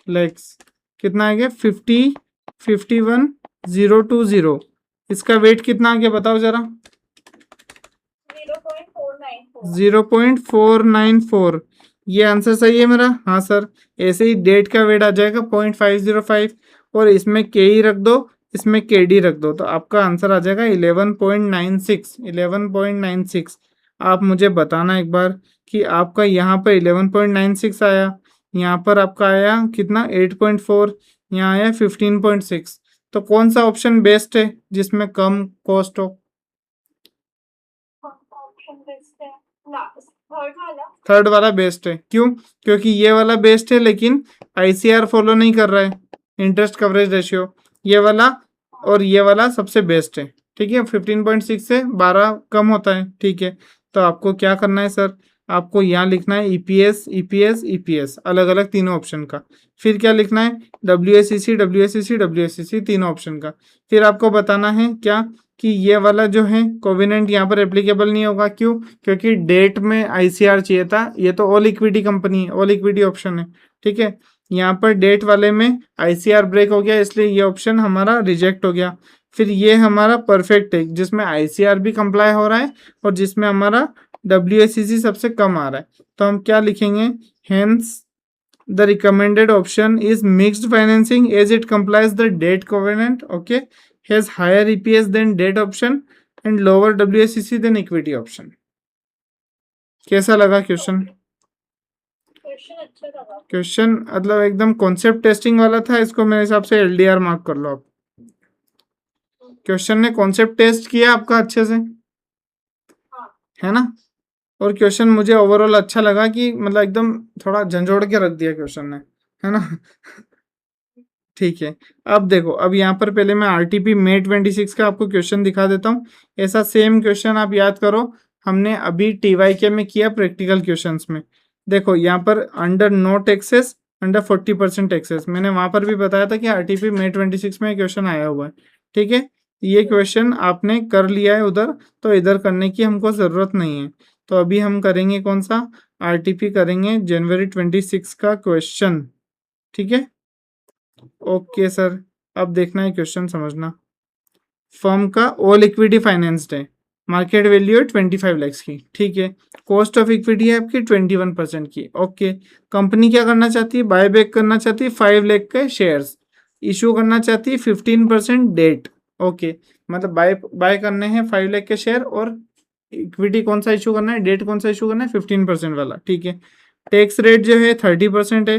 लैक्स, कितना आ गया? 51 020। इसका वेट कितना आ गया बताओ जरा? 0.494। ये आंसर सही है मेरा? हाँ सर। ऐसे ही डेट का वेट आ जाएगा 0.505, और इसमें KE रख दो, इसमें KD रख दो, तो आपका आंसर आ जाएगा 11.96। 11.96। आप मुझे बताना एक बार कि आपका यहाँ पर 11.96 आया, यहाँ पर आपका आया कितना? 8.4, यहाँ आया 15.6। तो कौन सा ऑप्शन बेस्ट है जिसमें कम कॉस्ट हो? थर्ड वाला बेस्ट है। क्यों? क्योंकि ये वाला बेस्ट है लेकिन ICR फॉलो नहीं कर रहा है, इंटरेस्ट कवरेज रेशियो। ये वाला और ये वाला सबसे बेस्ट है, ठीक है। 15.6 से 12 कम होता है, ठीक है। तो आपको क्या करना है सर? आपको यहाँ लिखना है EPS EPS EPS, अलग अलग तीनों ऑप्शन का। फिर क्या लिखना है? WACC WACC WACC, तीनों ऑप्शन का। फिर आपको बताना है क्या? कि ये वाला जो है कोविनेंट यहाँ पर एप्लीकेबल नहीं होगा। क्यों? क्योंकि डेट में ICR चाहिए था। ये तो ऑल इक्विटी कंपनी है, ऑल इक्विटी ऑप्शन है, ठीक है। यहाँ पर डेट वाले में ICR ब्रेक हो गया, इसलिए ये ऑप्शन हमारा रिजेक्ट हो गया। फिर ये हमारा परफेक्ट है जिसमें ICR भी कंप्लाई हो रहा है और जिसमें हमारा WACC सबसे कम आ रहा है। तो हम क्या लिखेंगे? Hence the recommended option is mixed financing as it complies the debt covenant, okay, has higher EPS than debt option and lower WACC than equity option। कैसा लगा क्वेश्चन? क्वेश्चन मतलब एकदम कॉन्सेप्ट टेस्टिंग वाला था, इसको मेरे हिसाब से LDR मार्क कर लो आप। क्वेश्चन ने कॉन्सेप्ट टेस्ट किया आपका अच्छे से, है ना? और क्वेश्चन मुझे ओवरऑल अच्छा लगा कि मतलब एकदम थोड़ा झंझोड़ के रख दिया क्वेश्चन ने, है ना? ठीक है। अब देखो, अब यहाँ पर पहले मैं RTP May 26 का आपको क्वेश्चन दिखा देता हूँ। ऐसा सेम क्वेश्चन आप याद करो, हमने अभी TYK में किया प्रैक्टिकल क्वेश्चंस में। देखो यहाँ पर under no taxes, under 40% taxes, मैंने वहां पर भी बताया था कि RTP May 26 में क्वेश्चन आया हुआ है, ठीक है। ये क्वेश्चन आपने कर लिया है उधर, तो इधर करने की हमको ज़रूरत नहीं है। तो अभी हम करेंगे कौन सा? RTP करेंगे January 26 का क्वेश्चन, ठीक है। ओके सर, अब देखना है क्वेश्चन समझना। फर्म का ऑल इक्विटी फाइनेंस्ड है, मार्केट वैल्यू है 25 लैक्स की, ठीक है। कॉस्ट ऑफ इक्विटी है आपकी 21% की, ओके। कंपनी क्या करना चाहती है? बाय बैक करना चाहती है 5 लाख के शेयर्स, इशू करना चाहती है 15% डेट, ओके। मतलब बाय करने हैं 5 लाख के शेयर, और इक्विटी कौन सा इशू करना है, डेट कौन सा इशू करना है? 15% वाला, ठीक है। टैक्स रेट जो है 30% है।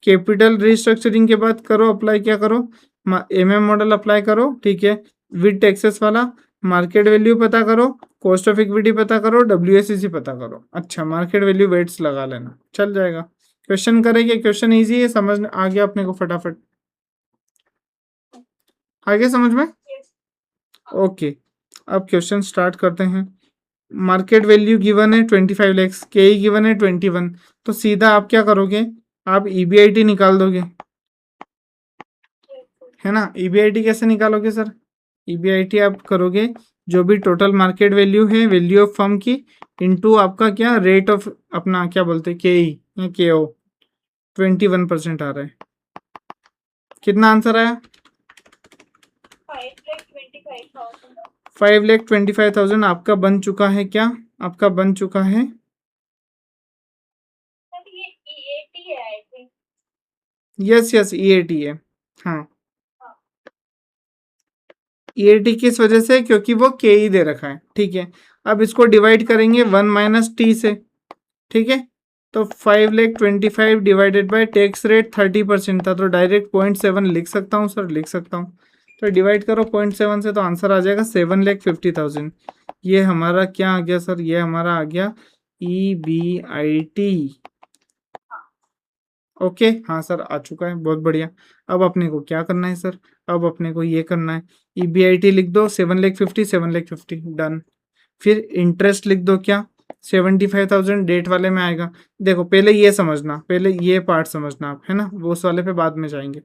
कैपिटल रिस्ट्रक्चरिंग के बाद करो अप्लाई, क्या करो? MM मॉडल अप्लाई करो, ठीक है, विद टैक्सेस वाला। मार्केट वैल्यू पता करो, कॉस्ट ऑफ इक्विटी पता करो, WACC पता करो। अच्छा, मार्केट वैल्यू वेट्स लगा लेना, चल जाएगा। क्वेश्चन करेंगे, क्वेश्चन इजी है, समझ आ गया अपने को फटाफट? आगे समझ में? ओके, अब क्वेश्चन स्टार्ट करते हैं। मार्केट वैल्यू गिवन है 25 लैक्स, KE गिवन है 21, तो सीधा आप क्या करोगे? आप EBIT निकाल दोगे, है ना? EBIT कैसे निकालोगे सर? EBIT आप करोगे जो भी टोटल मार्केट वैल्यू है, वैल्यू ऑफ फर्म की, इनटू आपका क्या? रेट ऑफ अपना क्या बोलते हैं, KE या KO, 21% आ रहा है। कितना आंसर आया? 5,25,000 आपका बन चुका है क्या? आपका बन चुका है? यस यस, EAT है। हाँ, EAT किस वजह से? क्योंकि वो KE दे रखा है, ठीक है। अब इसको डिवाइड करेंगे 1 - T से, ठीक है। तो 5,25,000 डिवाइडेड बाय टैक्स रेट 30% था, तो डायरेक्ट 0.7 लिख सकता हूँ सर, लिख सकता हूँ। तो डिवाइड करो 0.7 से, तो आंसर आ जाएगा 7,50,000। ये हमारा क्या आ गया सर? ये हमारा आ गया EBIT। ओके, हाँ सर आ चुका है, बहुत बढ़िया। अब अपने को क्या करना है सर? अब अपने को ये करना है, EBIT लिख दो 7,50,000, 7,50,000 डन। फिर इंटरेस्ट लिख दो क्या? 75,000 डेट वाले में आएगा। देखो पहले ये समझना, पहले ये पार्ट समझना आप, है ना, वो उस वाले पे बाद में जाएंगे।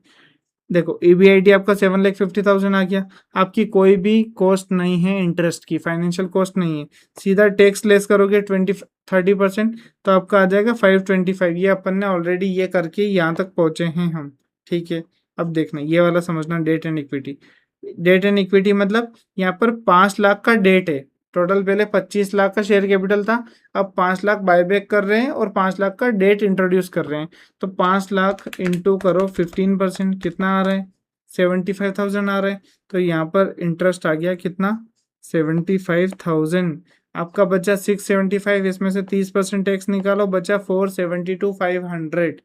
देखो EBIT आपका 7,50,000 आ गया। आपकी कोई भी कॉस्ट नहीं है इंटरेस्ट की, फाइनेंशियल कॉस्ट नहीं है। सीधा टैक्स लेस करोगे 30%, तो आपका आ जाएगा 525। ये अपन ने ऑलरेडी ये करके यहाँ तक पहुंचे हैं हम, ठीक है। अब देखना ये वाला समझना, debt and equity. Debt and equity मतलब यहाँ पर 5 लाख का डेट है टोटल। पहले 25 लाख का शेयर कैपिटल था, अब 5 लाख बायबैक कर रहे हैं और 5 लाख का डेट इंट्रोड्यूस कर रहे हैं। तो 5 लाख इंटू करो 15%, कितना आ रहा है? 75,000 आ रहा है। तो यहाँ पर इंटरेस्ट आ गया कितना? 75,000। आपका बचा 675, इसमें से 30% टैक्स निकालो, बचा 472,500।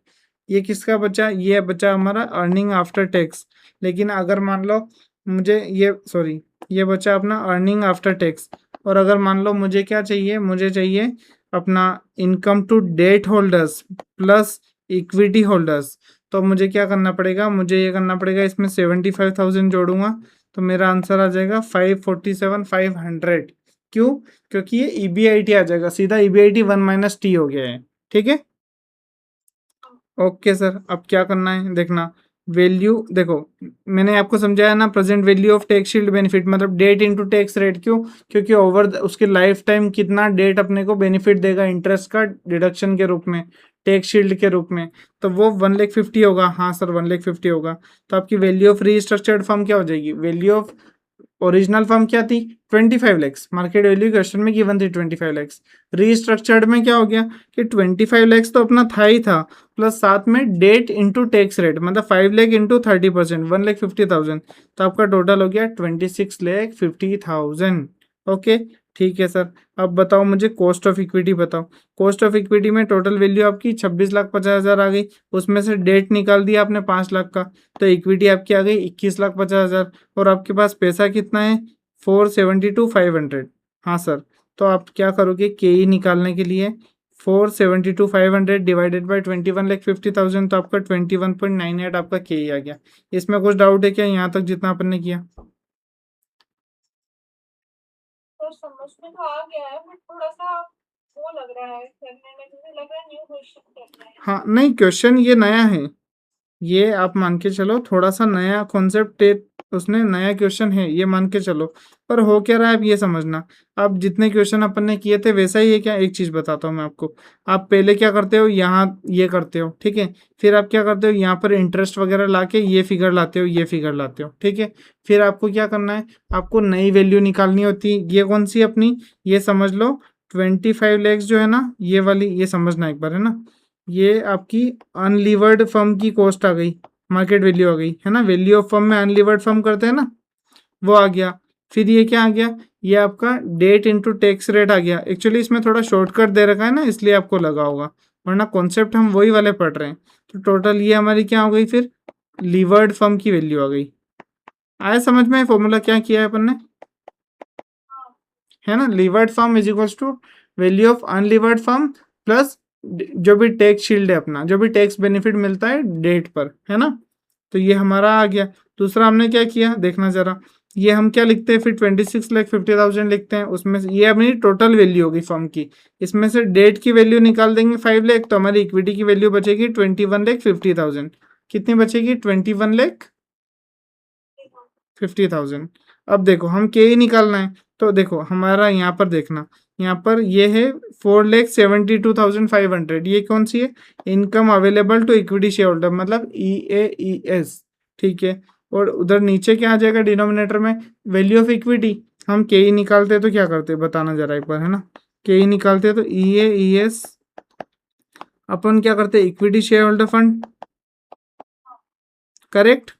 ये किसका बचा? ये बचा हमारा अर्निंग आफ्टर टैक्स। लेकिन अगर मान लो मुझे ये, सॉरी, ये बचा अपना अर्निंग आफ्टर टैक्स। और अगर मान लो मुझे क्या चाहिए? मुझे चाहिए अपना income to debt holders plus equity holders. तो मुझे क्या करना पड़ेगा? मुझे ये करना पड़ेगा, इसमें 75,000 जोड़ूंगा, तो मेरा आंसर आ जाएगा 547,500। क्यों? क्योंकि ये EBIT आ जाएगा, सीधा EBIT 1 - T हो गया है, ठीक है। ओके सर, अब क्या करना है देखना। वैल्यू देखो, मैंने आपको समझाया ना, present value of tax shield benefit मतलब डेट इनटू टैक्स रेट। क्यों? क्योंकि ओवर उसके लाइफ टाइम कितना डेट अपने को बेनिफिट देगा इंटरेस्ट का डिडक्शन के रूप में, टैक्स शील्ड के रूप में। तो वो 1,50,000 होगा। हाँ सर 1,50,000 होगा। तो आपकी वैल्यू ऑफ रीस्ट्रक्चर्ड फर्म क्या हो जाएगी? वैल्यू ऑफ ओरिजिनल फर्म क्या थी? 25 लैक्स, मार्केट वैल्यू क्वेश्चन में गिवन थी 25 लैक्स। रीस्ट्रक्चर्ड में क्या हो गया कि 25 लैक्स तो अपना था ही था, प्लस साथ में डेट इंटू टैक्स रेट, मतलब 5 लाख इंटू 30%, 1,50,000। तो आपका टोटल हो गया 26,50,000। ओके, ठीक है सर। अब बताओ मुझे कॉस्ट ऑफ इक्विटी बताओ। कॉस्ट ऑफ इक्विटी में टोटल वैल्यू आपकी 26,50,000 आ गई, उसमें से डेट निकाल दिया आपने 5 लाख का, तो इक्विटी आपकी आ गई 21,50,000। और आपके पास पैसा कितना है? 472,500। हाँ सर, तो आप क्या करोगे KE निकालने के लिए? 472,500 डिवाइडेड बाई 21,50,000, तो आपका 21.98 आपका KE आ गया। इसमें कुछ डाउट है क्या यहाँ तक जितना अपन ने किया? तो समझ में तो आ गया है, बट थोड़ा सा वो लग रहा है करने में, मुझे लग रहा है न्यू क्वेश्चन करना है। हाँ नहीं, क्वेश्चन ये नया है, ये आप मान के चलो, थोड़ा सा नया कॉन्सेप्ट उसने नया क्वेश्चन है, ये मान के चलो। पर हो क्या रहा है आप ये समझना। अब जितने क्वेश्चन अपन ने किए थे वैसा ही है क्या? एक चीज बताता हूँ मैं आपको। आप पहले क्या करते हो, यहाँ ये करते हो, ठीक है। फिर आप क्या करते हो, यहाँ पर इंटरेस्ट वगैरह लाके ये फिगर लाते हो, ये फिगर लाते हो, ठीक है। फिर आपको क्या करना है? आपको नई वैल्यू निकालनी होती है। ये कौन सी अपनी? ये समझ लो 25 लैक्स जो है ना, ये वाली, ये समझना एक बार, है ना। ये आपकी अनलीवर्ड फर्म की कॉस्ट आ गई, मार्केट वैल्यू आ गई, है ना। वैल्यू ऑफ फर्म में अनलीवर्ड फर्म करते हैं ना, वो आ गया। फिर ये क्या आ गया? ये आपका डेट इंटू टैक्स रेट आ गया। एक्चुअली इसमें थोड़ा शॉर्टकट दे रखा है ना, इसलिए आपको लगा होगा, वरना कॉन्सेप्ट हम वही वाले पढ़ रहे हैं। तो टोटल ये हमारी क्या हो गई फिर? लीवर्ड फर्म की वैल्यू आ गई। आया समझ में फॉर्मूला क्या किया है अपन ने, है ना। Levered firm is equals to value of unlevered firm plus जो भी टैक्स शील्ड है अपना, जो भी टैक्स बेनिफिट मिलता है डेट पर, है ना। तो ये हमारा आ गया। दूसरा हमने क्या किया देखना जरा। ये हम क्या लिखते हैं फिर? 26,50,000 लिखते हैं। उसमें से ये अपनी टोटल वैल्यू होगी फर्म की, इसमें से डेट की वैल्यू निकाल देंगे 5 लाख, तो हमारी इक्विटी की वैल्यू बचेगी 21,50,000। कितनी बचेगी? 21,50,000। अब देखो हम के ही निकालना है, तो देखो हमारा यहाँ पर देखना, यहाँ पर ये है 4,72,500, ये कौन सी है? Income available to equity share holder, मतलब EAES, ठीक है। और उधर नीचे क्या आ जाएगा डिनोमिनेटर में? Value of equity. हम KE निकालते हैं तो क्या करते हैं बताना जरा एक बार, है ना। KE निकालते हैं तो EAES अपन क्या करते हैं? Equity share holder fund, correct.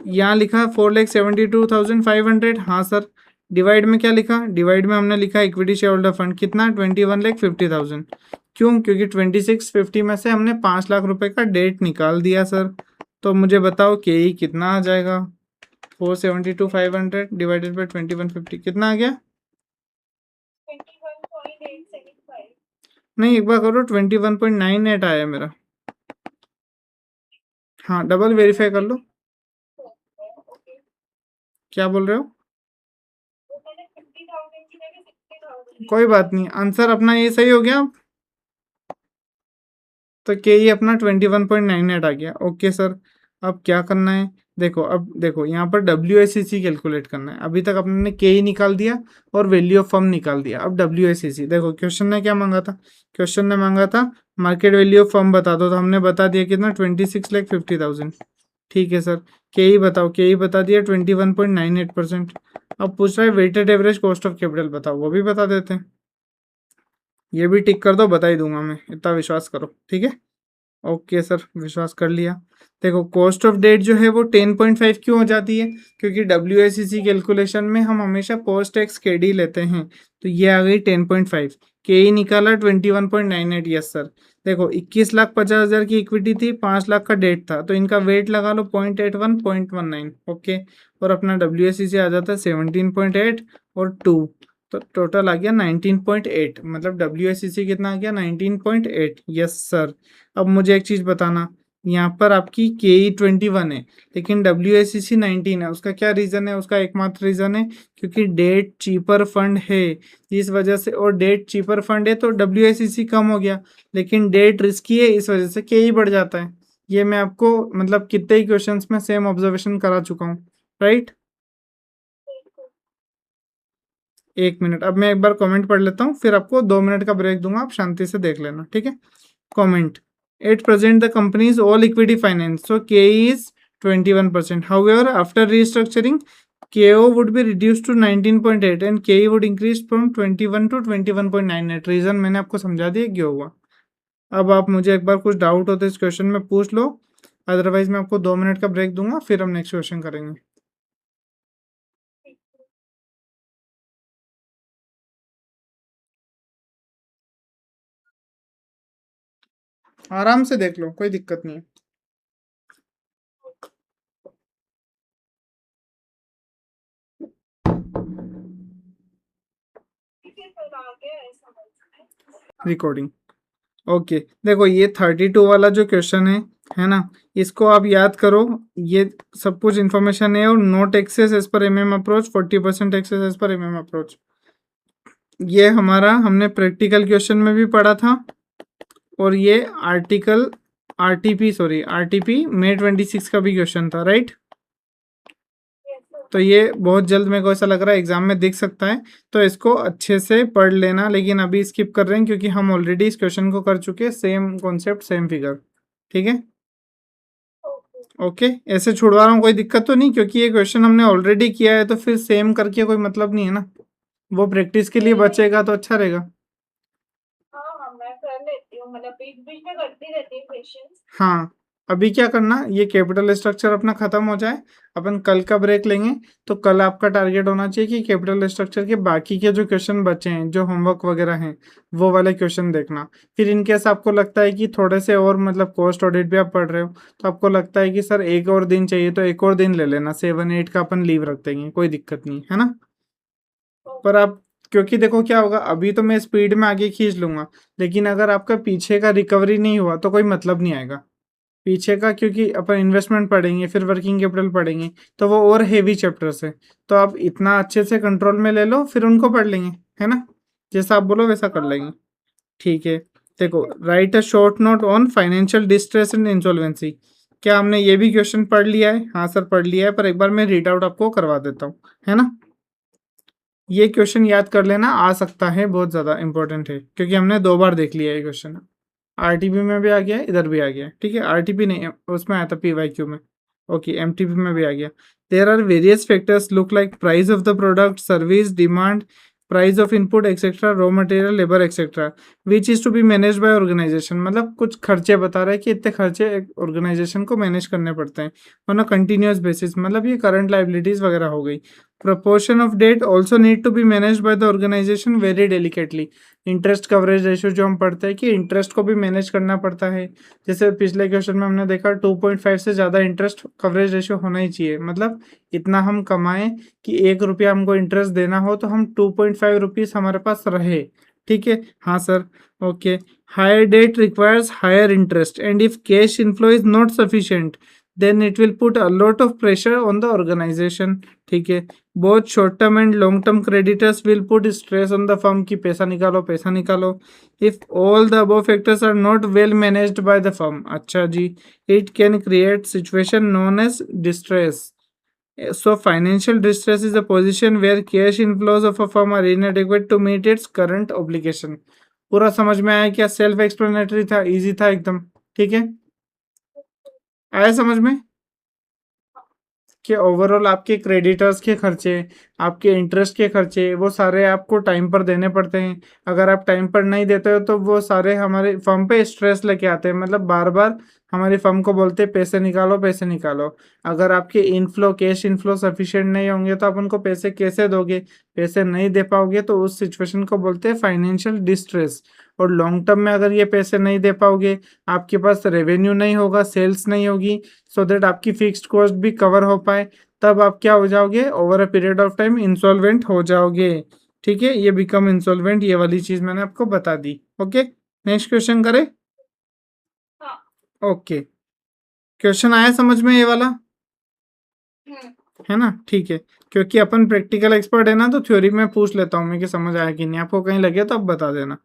यहाँ लिखा 4,72,500, हाँ सर। डिवाइड में क्या लिखा? डिवाइड में हमने लिखा इक्विटी शेयर होल्डर फंड कितना? 21,50,000। क्यों? क्योंकि 2650 में से हमने 5 लाख रुपए का डेट निकाल दिया सर। तो मुझे बताओ KE कितना आ जाएगा? 472,500 डिवाइडेड बाई 2150 कितना आ गया? 21.875। नहीं, एक बार करो, 21.98 आया मेरा। हाँ, डबल वेरीफाई कर लो। ओके, क्या बोल रहे हो? वो मैंने 50,000 की जगह 60,000 कोई बात नहीं, आंसर अपना ये सही हो गया। तो KE अपना 21.98 आ गया। ओके सर, अब क्या करना है? देखो, अब देखो यहाँ पर WACC कैलकुलेट करना है। अभी तक अपने KE निकाल दिया और वैल्यू ऑफ फर्म निकाल दिया। अब WACC देखो, क्वेश्चन ने क्या मांगा था? क्वेश्चन ने मांगा था मार्केट वैल्यू ऑफ फर्म बता दो, तो हमने बता दिया कितना? 26,50,000। ठीक है सर। KE बताओ, KE बता दिया 21.98%। अब पूछ रहा है weighted average cost of capital बताओ, वो भी बता देते हैं। ये भी टिक कर दो, बता ही दूंगा मैं, इतना विश्वास करो, ठीक है। ओके सर, विश्वास कर लिया। देखो, कॉस्ट ऑफ डेट जो है वो 10.5 क्यों हो जाती है? क्योंकि WACC कैलकुलेशन में हम हमेशा पोस्ट टैक्स KD लेते हैं, तो ये आ गई 10.5। KE निकाला 21.98, यस सर। देखो, 21,50,000 की इक्विटी थी, 5 लाख का डेट था, तो इनका वेट लगा लो 0.81, 0.19, ओके। और अपना WACC आ जाता है 17.8 और 2, तो टोटल आ गया 19.8, मतलब WACC कितना आ गया? 19.8, यस सर। अब मुझे एक चीज बताना, यहाँ पर आपकी KE 21 है लेकिन WACC 19 है, उसका क्या रीजन है? उसका एकमात्र रीजन है क्योंकि डेट चीपर फंड है, इस वजह से। और डेट चीपर फंड है तो WACC कम हो गया, लेकिन डेट रिस्की है, इस वजह से KE बढ़ जाता है। ये मैं आपको मतलब कितने ही क्वेश्चंस में सेम ऑब्जर्वेशन करा चुका हूँ, राइट। एक मिनट, अब मैं एक बार कमेंट पढ़ लेता हूँ, फिर आपको 2 मिनट का ब्रेक दूंगा, आप शांति से देख लेना, ठीक है। Comment: At present, the company is all equity finance, so KE is 21%. However, after restructuring, KO would be reduced to 19.8 and KE would increase from 21 to 21.98. Reason मैंने आपको समझा दिया क्यों हुआ। अब आप मुझे एक बार कुछ डाउट हो तो इस क्वेश्चन में पूछ लो, अदरवाइज मैं आपको 2 मिनट का ब्रेक दूंगा, फिर हम नेक्स्ट क्वेश्चन करेंगे। आराम से देख लो, कोई दिक्कत नहीं है। ठीक है सर, आ गया है समझ में। Recording, okay. देखो, ये 32 वाला जो क्वेश्चन है ना, इसको आप याद करो। ये सब कुछ इन्फॉर्मेशन है, और note excess as per MM approach, 40% excess as per MM approach, ये हमारा हमने प्रैक्टिकल क्वेश्चन में भी पढ़ा था। और ये आर्टिकल RTP May 26 का भी क्वेश्चन था, राइट। Yes, sir. तो ये बहुत जल्द मेरे को ऐसा लग रहा है एग्जाम में दिख सकता है, तो इसको अच्छे से पढ़ लेना। लेकिन अभी स्किप कर रहे हैं क्योंकि हम ऑलरेडी इस क्वेश्चन को कर चुके हैं, सेम कॉन्सेप्ट सेम फिगर, ठीक है। Okay. ओके, ऐसे छुड़वा रहा हूँ, कोई दिक्कत तो नहीं, क्योंकि ये क्वेश्चन हमने ऑलरेडी किया है, तो फिर सेम करके कोई मतलब नहीं है ना, वो प्रैक्टिस के लिए नहीं, नहीं। बचेगा तो अच्छा रहेगा। हाँ हाँ, मैं कर लेती हूँ, मतलब बीच बीच में करती रहती हूँ क्वेश्चंस। हाँ, अभी क्या करना, ये कैपिटल स्ट्रक्चर अपना खत्म हो जाए, अपन कल का ब्रेक लेंगे। तो कल आपका टारगेट होना चाहिए कि कैपिटल स्ट्रक्चर के बाकी के जो क्वेश्चन बचे हैं, जो होमवर्क वगैरह हैं, वो वाले क्वेश्चन देखना। फिर इनकेस आपको लगता है कि थोड़े से और मतलब कॉस्ट ऑडिट भी आप पढ़ रहे हो, तो आपको लगता है कि सर एक और दिन चाहिए, तो एक और दिन ले लेना, 7-8 का अपन लीव रख देंगे, कोई दिक्कत नहीं है ना। पर आप, क्योंकि देखो क्या होगा, अभी तो मैं स्पीड में आगे खींच लूंगा, लेकिन अगर आपका पीछे का रिकवरी नहीं हुआ तो कोई मतलब नहीं आएगा पीछे का, क्योंकि अपन इन्वेस्टमेंट पढ़ेंगे, फिर वर्किंग कैपिटल पढ़ेंगे, तो वो और हेवी चैप्टर्स है। तो आप इतना अच्छे से कंट्रोल में ले लो, फिर उनको पढ़ लेंगे, है ना। जैसा आप बोलो वैसा कर लेंगे, ठीक है। देखो, right a short note on financial distress and insolvency, क्या हमने ये भी क्वेश्चन पढ़ लिया है? हाँ सर, पढ़ लिया है, पर एक बार मैं रीड आउट आपको करवा देता हूँ, है ना। ये क्वेश्चन याद कर लेना, आ सकता है, बहुत ज़्यादा इंपॉर्टेंट है क्योंकि हमने 2 बार देख लिया ये क्वेश्चन। आरटीपी में भी आ गया, इधर भी आ गया, ठीक है। आरटीपी नहीं, उसमें आया था पीवाईक्यू में। ओके, एमटीपी में भी आ गया। There are various factors look like price of the product, service, demand, price of input etcetera, raw material, labour etcetera, which is to be manage by organisation. मतलब कुछ खर्चे बता रहा है कि इतने खर्चे एक ऑर्गेनाइजेशन को मैनेज करने पड़ते हैं ऑन अ कंटिन्यूअस बेसिस। मतलब ये करंट लाइबिलिटीज वगैरह हो गई। proportion of debt also need to be managed by the organization very delicately। Interest coverage ratio जो हम पढ़ते हैं कि इंटरेस्ट को भी मैनेज करना पड़ता है। जैसे पिछले क्वेश्चन में हमने देखा 2.5 से ज़्यादा इंटरेस्ट कवरेज रेशियो होना ही चाहिए। मतलब इतना हम कमाएं कि 1 रुपया हमको इंटरेस्ट देना हो तो हम 2.5 रुपीज़ हमारे पास रहे। ठीक है, हाँ sir, okay. Higher debt requires higher interest and if cash inflow is not sufficient then it will put a lot of pressure on the organisation. ठीक है, both short term and long term creditors will put stress on the firm की पैसा निकालो पैसा निकालो। If all the above factors are not well managed by the firm, अच्छा जी, it can create situation known as distress. So financial distress is a position where cash inflows of a firm are inadequate to meet its current obligation। पूरा समझ में आया क्या? Self explanatory था, easy था एकदम। ठीक है, आया समझ में कि ओवरऑल आपके क्रेडिटर्स के खर्चे, आपके इंटरेस्ट के खर्चे, वो सारे आपको टाइम पर देने पड़ते हैं। अगर आप टाइम पर नहीं देते हो तो वो सारे हमारे फर्म पे स्ट्रेस लेके आते हैं। मतलब बार बार हमारी फर्म को बोलते हैं पैसे निकालो पैसे निकालो। अगर आपके इनफ्लो कैश इनफ्लो सफिशिएंट नहीं होंगे तो आप उनको पैसे कैसे दोगे? पैसे नहीं दे पाओगे तो उस सिचुएशन को बोलते हैं फाइनेंशियल डिस्ट्रेस। और लॉन्ग टर्म में अगर ये पैसे नहीं दे पाओगे, आपके पास रेवेन्यू नहीं होगा, सेल्स नहीं होगी, सो दैट आपकी फिक्स्ड कॉस्ट भी कवर हो पाए, तब आप क्या हो जाओगे? Over a period of time insolvent हो जाओगे। ठीक है, ये बिकम इंसॉल्वेंट, ये वाली चीज मैंने आपको बता दी। ओके, नेक्स्ट क्वेश्चन करें। हाँ। ओके, क्वेश्चन आया समझ में ये वाला, है ना? ठीक है, क्योंकि अपन प्रैक्टिकल एक्सपर्ट है ना, तो थ्योरी में पूछ लेता हूँ मैं कि समझ आया कि नहीं। आपको कहीं लगे तो आप बता देना।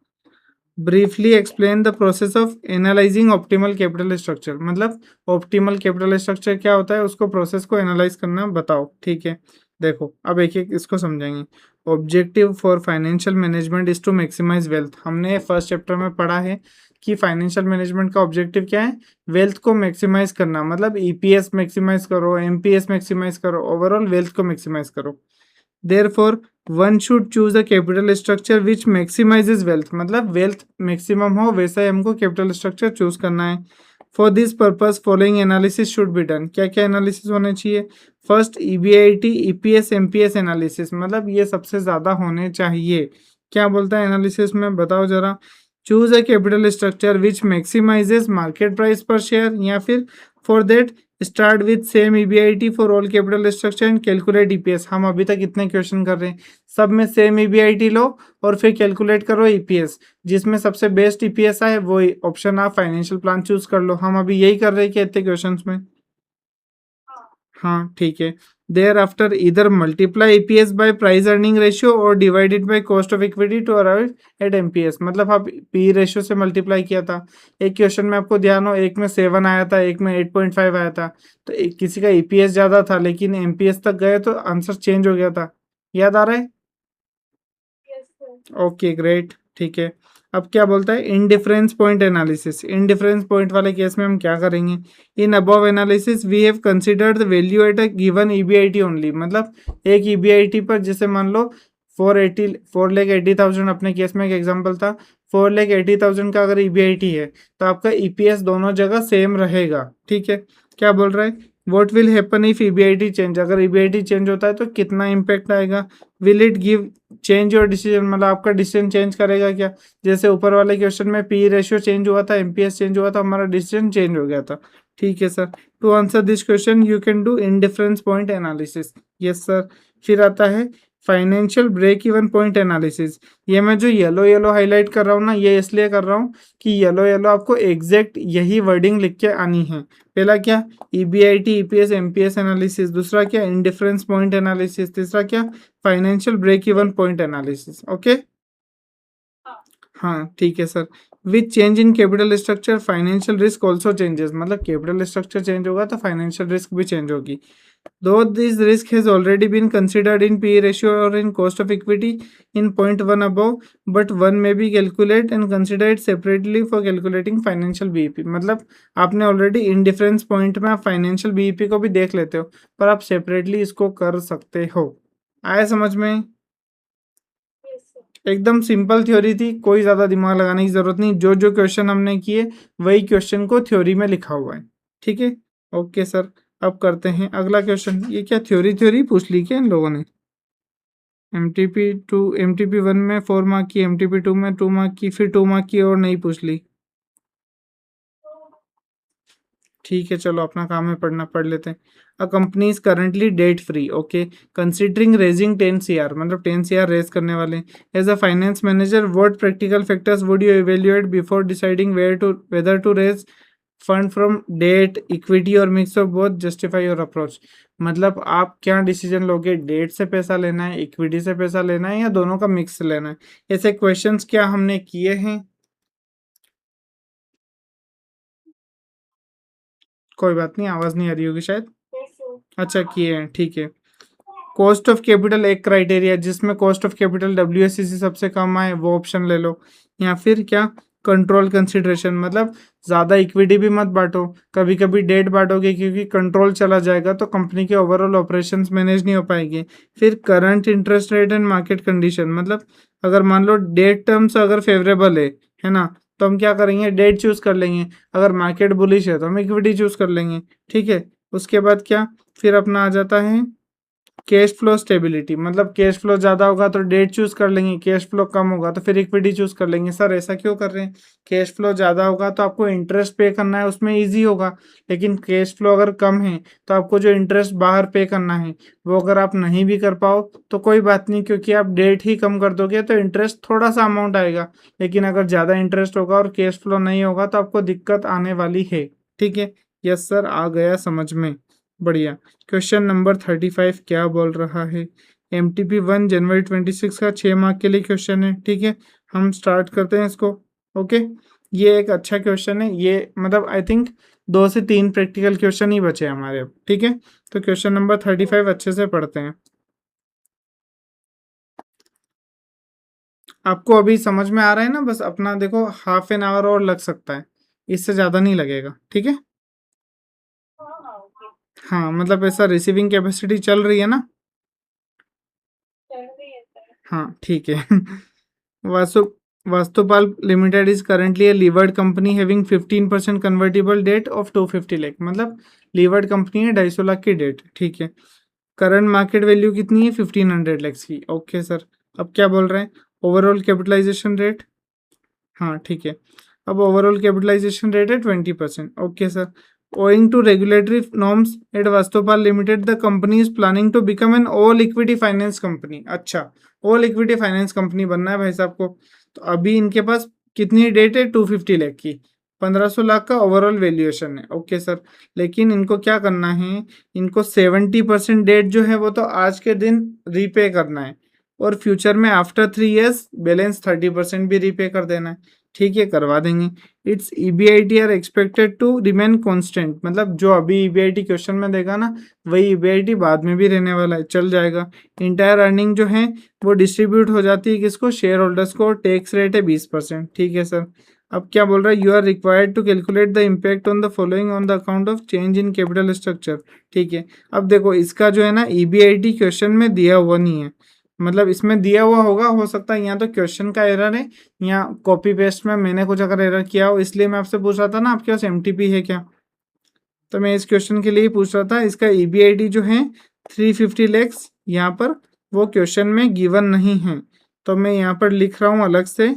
Briefly explain the process of analysing optimal capital structure. मतलब ऑप्टिमल कैपिटल स्ट्रक्चर क्या होता है, उसको प्रोसेस को एनालाइज करना बताओ। ठीक है, देखो अब एक एक इसको समझेंगे। Objective for financial management is to maximise wealth. हमने फर्स्ट चैप्टर में पढ़ा है कि फाइनेंशियल मैनेजमेंट का ऑब्जेक्टिव क्या है? वेल्थ को मैक्सिमाइज करना। मतलब ईपीएस मैक्सिमाइज करो, एमपीएस मैक्सिमाइज करो, ओवरऑल वेल्थ को मैक्सिमाइज करो। Therefore, one should choose a capital structure which maximizes wealth। मतलब वेल्थ मैक्सिमम हो वैसा ही हमको कैपिटल स्ट्रक्चर चूज करना है। For this purpose following analysis should be done. क्या क्या एनालिसिस होने चाहिए? First, EBIT, EPS, MPS analysis. मतलब ये सबसे ज्यादा होने चाहिए। क्या बोलता है एनालिसिस में, बताओ जरा। Choose a capital structure which maximises market price per share, या फिर for that start with same EBIT for all capital structure and calculate EPS. हम अभी तक इतने क्वेश्चन कर रहे हैं, सब में सेम ईबीआईटी लो और फिर कैलकुलेट करो ईपीएस। जिसमें सबसे बेस्ट ईपीएस आए वो ऑप्शन आप फाइनेंशियल प्लान चूज कर लो। हम अभी यही कर रहे हैं कि इतने क्वेश्चन में। हाँ ठीक है। देयर आफ्टर इधर multiply EPS by price earning ratio और divided by cost of equity to arrive at MPS. मतलब आप पी रेशियो से मल्टीप्लाई किया था। एक क्वेश्चन में आपको ध्यान हो, एक में 7 आया था, एक में 8.5 आया था। तो किसी का ईपीएस ज्यादा था लेकिन एमपीएस तक गए तो आंसर चेंज हो गया था। याद आ रहा है? ओके ग्रेट, ठीक है। अब क्या बोलता है? Indifference point analysis. Indifference point वाले केस में हम क्या करेंगे? In above analysis we have considered the value at a given EBIT only. मतलब एक ईबीआईटी पर, जैसे मान लो 4,80,000 अपने केस में एक एग्जांपल था, 4,80,000 का अगर ईबीआईटी है तो आपका ईपीएस दोनों जगह सेम रहेगा। ठीक है, क्या बोल रहा है? What will happen if EBIT change. अगर ईबीआईटी चेंज होता है तो कितना इम्पैक्ट आएगा? Will it give change your decision. मतलब आपका डिसीजन चेंज करेगा क्या? जैसे ऊपर वाले क्वेश्चन में पी रेशियो चेंज हुआ था, एमपीएस चेंज हुआ था, हमारा डिसीजन चेंज हो गया था। ठीक है sir, to answer this question you can do indifference point analysis. Yes sir. फिर आता है financial break even point analysis. ये मैं जो येलो येलो हाईलाइट कर रहा हूँ ना, ये इसलिए कर रहा हूँ कि येलो येलो आपको एग्जैक्ट यही वर्डिंग लिख के आनी है। पहला क्या? EBIT, EPS, MPS analysis. दूसरा क्या? Indifference point analysis. तीसरा क्या? Financial break even point analysis. Okay, हाँ ठीक है sir. With change in capital structure financial risk also changes, मतलब कैपिटल स्ट्रक्चर चेंज होगा तो फाइनेंशियल रिस्क भी चेंज होगी। Though this risk has already been considered in P/E ratio or in cost of equity in point 1 above, but one may be calculate and consider it separately for calculating financial BEP। मतलब आपने already in difference point में आप financial BEP को भी देख लेते हो, पर आप सेपरेटली इसको कर सकते हो। आया समझ में? Yes sir. एकदम सिंपल थ्योरी थी, कोई ज़्यादा दिमाग लगाने की ज़रूरत नहीं। जो जो क्वेश्चन हमने किए वही क्वेश्चन को थ्योरी में लिखा हुआ है, ठीक है। ओके सर, अब करते हैं अगला क्वेश्चन। ये क्या थ्योरी थ्योरी पूछ ली क्या इन लोगों ने? एमटीपी 1 में 4 मार्क की, एमटीपी 2 में 2 मार्क की, फिर 2 मार्क की और नहीं पूछ ली। ठीक है, चलो अपना काम है पढ़ना, पढ़ लेते हैं। A company is currently debt free, okay, considering raising 10 CR, मतलब 10 CR रेज करने वाले। As a finance manager what practical factors would you evaluate before deciding whether to raise fund from debt, equity और mix of both, justify your approach. मतलब आप क्या decision लोगे, date से पैसा लेना है, इक्विटी से पैसा लेना है, या दोनों का मिक्स लेना है? ऐसे क्वेश्चंस क्या हमने किए हैं? कोई बात नहीं, आवाज नहीं आ रही होगी शायद। Yes sir. अच्छा, किए हैं, ठीक है। कॉस्ट ऑफ कैपिटल एक क्राइटेरिया, जिसमें कॉस्ट ऑफ कैपिटल WACC सबसे कम आए वो ऑप्शन ले लो। या फिर क्या, कंट्रोल कंसिडरेशन, मतलब ज़्यादा इक्विटी भी मत बांटो, कभी कभी डेट बांटोगे क्योंकि कंट्रोल चला जाएगा तो कंपनी के ओवरऑल ऑपरेशंस मैनेज नहीं हो पाएंगे। फिर current interest rate and market condition, मतलब अगर मान लो डेट टर्म्स अगर फेवरेबल है ना, तो हम क्या करेंगे, डेट चूज कर लेंगे। अगर मार्केट बुलिश है तो हम इक्विटी चूज कर लेंगे, ठीक है। उसके बाद क्या, फिर अपना आ जाता है कैश फ्लो स्टेबिलिटी, मतलब कैश फ्लो ज़्यादा होगा तो डेट चूज कर लेंगे, कैश फ्लो कम होगा तो फिर इक्विटी चूज कर लेंगे। सर ऐसा क्यों कर रहे हैं? कैश फ्लो ज़्यादा होगा तो आपको इंटरेस्ट पे करना है, उसमें इजी होगा। लेकिन कैश फ्लो अगर कम है तो आपको जो इंटरेस्ट बाहर पे करना है वो अगर आप नहीं भी कर पाओ तो कोई बात नहीं, क्योंकि आप डेट ही कम कर दोगे तो इंटरेस्ट थोड़ा सा अमाउंट आएगा। लेकिन अगर ज़्यादा इंटरेस्ट होगा और कैश फ्लो नहीं होगा तो आपको दिक्कत आने वाली है, ठीक है। यस सर, आ गया समझ में, बढ़िया। क्वेश्चन नंबर 35 क्या बोल रहा है? MTP 1 जनवरी 26 का 6 मार्क के लिए क्वेश्चन है, ठीक है। हम स्टार्ट करते हैं इसको, ओके। ये एक अच्छा क्वेश्चन है, ये मतलब आई थिंक 2 से 3 प्रैक्टिकल क्वेश्चन ही बचे हैं हमारे अब, ठीक है। तो क्वेश्चन नंबर 35 अच्छे से पढ़ते हैं। आपको अभी समझ में आ रहा है ना? बस अपना देखो, हाफ एन आवर और लग सकता है, इससे ज़्यादा नहीं लगेगा, ठीक है। हाँ हाँ ओके। हाँ, मतलब ऐसा रिसीविंग कैपेसिटी चल रही है ना? चल रही है सर। हाँ, ठीक है। Vastu Vastupal limited is currently a levered company having 15% convertible debt of 250 lakh, मतलब लीवर्ड कंपनी है, 250 लाख की डेट, ठीक है। करंट मार्केट वैल्यू कितनी है? 1500 लैक्स की, ओके सर। अब क्या बोल रहे हैं? ओवरऑल कैपिटलाइजेशन रेट, हाँ ठीक है। अब ओवरऑल कैपिटलाइजेशन रेट है 20%, okay sir. Owing to regulatory norms at Vastupal Limited, the company is planning to become an all equity finance company। अच्छा, all equity finance company बनना है भाई साहब को। तो अभी इनके पास कितनी डेट है? 250 लाख की, 1500 लाख का ओवरऑल वैल्यूएशन है, ओके सर। लेकिन इनको क्या करना है, इनको 70% डेट जो है वो तो आज के दिन रीपे करना है, और फ्यूचर में आफ्टर 3 years बैलेंस 30% भी रीपे कर देना है, ठीक है, करवा देंगे। Its EBIT are expected to remain constant, मतलब जो अभी EBIT क्वेश्चन में देगा ना वही EBIT बाद में भी रहने वाला है, चल जाएगा। इंटायर अर्निंग जो है वो डिस्ट्रीब्यूट हो जाती है किसको? शेयर होल्डर्स को। टैक्स रेट है 20%, ठीक है सर। अब क्या बोल रहा है? You are required to calculate the impact on the following on the account of change in capital structure, ठीक है। अब देखो, इसका जो है ना EBIT क्वेश्चन में दिया हुआ नहीं है, मतलब इसमें दिया हुआ होगा, हो सकता है यहाँ तो क्वेश्चन का एरर है या कॉपी पेस्ट में मैंने कुछ अगर एरर किया हो, इसलिए मैं आपसे पूछ रहा था ना आपके पास MTP है क्या। तो मैं इस क्वेश्चन के लिए ही पूछ रहा था। इसका EBIT जो है 350 लैक्स यहाँ पर वो क्वेश्चन में गिवन नहीं है, तो मैं यहाँ पर लिख रहा हूँ अलग से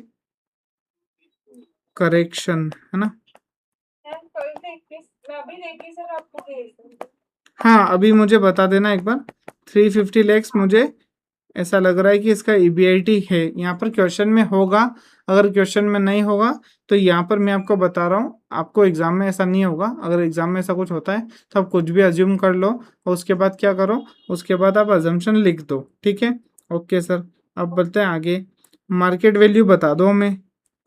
करेक्शन, है ना। मैम कल देख के मैं अभी देख के सर आपको भेज दूँगी। हाँ, अभी मुझे बता देना एक बार। 350 लैक्स मुझे ऐसा लग रहा है कि इसका EBIT है, यहाँ पर क्वेश्चन में होगा। अगर क्वेश्चन में नहीं होगा तो यहाँ पर मैं आपको बता रहा हूँ, आपको एग्जाम में ऐसा नहीं होगा। अगर एग्जाम में ऐसा कुछ होता है तो आप कुछ भी अज्यूम कर लो और उसके बाद क्या करो, उसके बाद आप अजम्पशन लिख दो, ठीक है। ओके सर, अब बढ़ते हैं आगे। मार्केट वैल्यू बता दो हमें,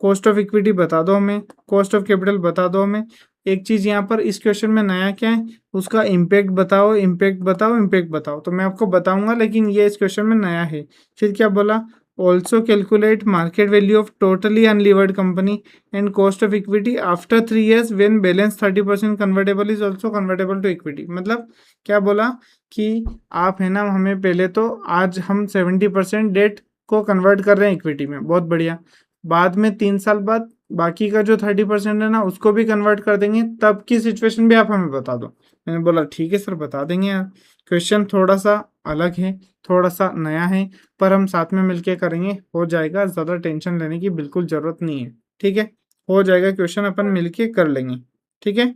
कॉस्ट ऑफ इक्विटी बता दो हमें, कॉस्ट ऑफ कैपिटल बता दो हमें। एक चीज़ यहाँ पर इस क्वेश्चन में नया क्या है, उसका इम्पैक्ट बताओ, इम्पैक्ट बताओ, इम्पैक्ट बताओ। तो मैं आपको बताऊंगा, लेकिन ये इस क्वेश्चन में नया है। फिर क्या बोला, also calculate market value of totally unlevered company and cost of equity after 3 years when balance 30% convertible is also convertible to equity. मतलब क्या बोला कि आप है ना, हमें पहले तो आज हम 70% डेट को कन्वर्ट कर रहे हैं इक्विटी में, बहुत बढ़िया। बाद में 3 साल बाद बाकी का जो 30% है ना, उसको भी कन्वर्ट कर देंगे, तब की सिचुएशन भी आप हमें बता दो। मैंने बोला ठीक है सर, बता देंगे यार। क्वेश्चन थोड़ा सा अलग है, थोड़ा सा नया है, पर हम साथ में मिलके करेंगे, हो जाएगा। ज़्यादा टेंशन लेने की बिल्कुल ज़रूरत नहीं है, ठीक है। हो जाएगा, क्वेश्चन अपन मिलके कर लेंगे, ठीक है।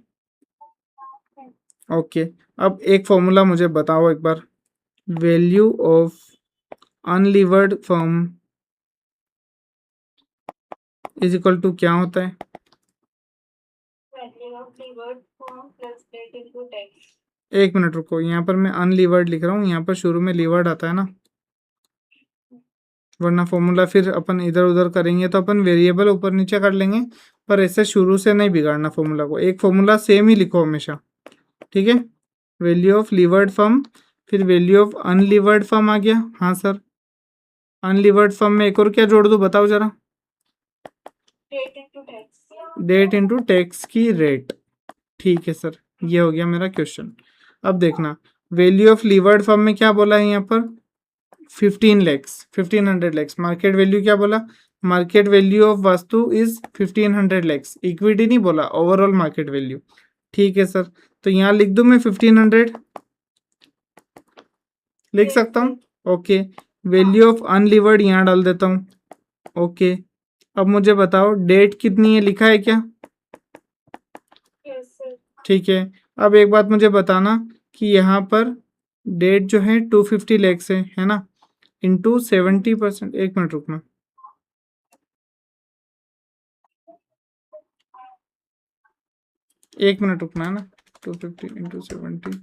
ओके, अब एक फॉर्मूला मुझे बताओ एक बार। Value of unlevered firm is equal to क्या होता है? Value of levered form plus debt into tax. एक मिनट रुको, यहाँ पर मैं अनलीवर्ड लिख रहा हूँ, यहाँ पर शुरू में लीवर्ड आता है ना, वरना फॉर्मूला फिर अपन इधर उधर करेंगे तो अपन वेरिएबल ऊपर नीचे कर लेंगे, पर ऐसे शुरू से नहीं बिगाड़ना फॉर्मूला को। एक फॉर्मूला सेम ही लिखो हमेशा, ठीक है। वैल्यू ऑफ लीवर्ड फर्म, फिर वैल्यू ऑफ अनलीवर्ड फर्म आ गया। हाँ सर, अनलीवर्ड फर्म में एक और क्या जोड़ दूँ, बताओ जरा। Debt into tax. Debt into tax की रेट, ठीक है सर, ये हो गया मेरा क्वेश्चन। अब देखना, वैल्यू ऑफ लीवर्ड फर्म में क्या बोला है यहाँ पर, 15 लैक्स, 1500 लैक्स। मार्केट वैल्यू क्या बोला, मार्केट वैल्यू ऑफ वस्तु इज 1500 लैक्स। इक्विटी नहीं बोला, ओवरऑल मार्केट वैल्यू, ठीक है सर। तो यहाँ लिख दूँ मैं 1500, लिख सकता हूँ, ओके। वैल्यू ऑफ अनलीवर्ड यहाँ डाल देता हूँ, ओके। अब मुझे बताओ डेट कितनी है, लिखा है क्या? Yes sir. ठीक है। अब एक बात मुझे बताना कि यहाँ पर डेट जो है 250 लैक्स है ना, इंटू 70%। एक मिनट रुकना, एक मिनट रुकना है ना। 250 इंटू 70,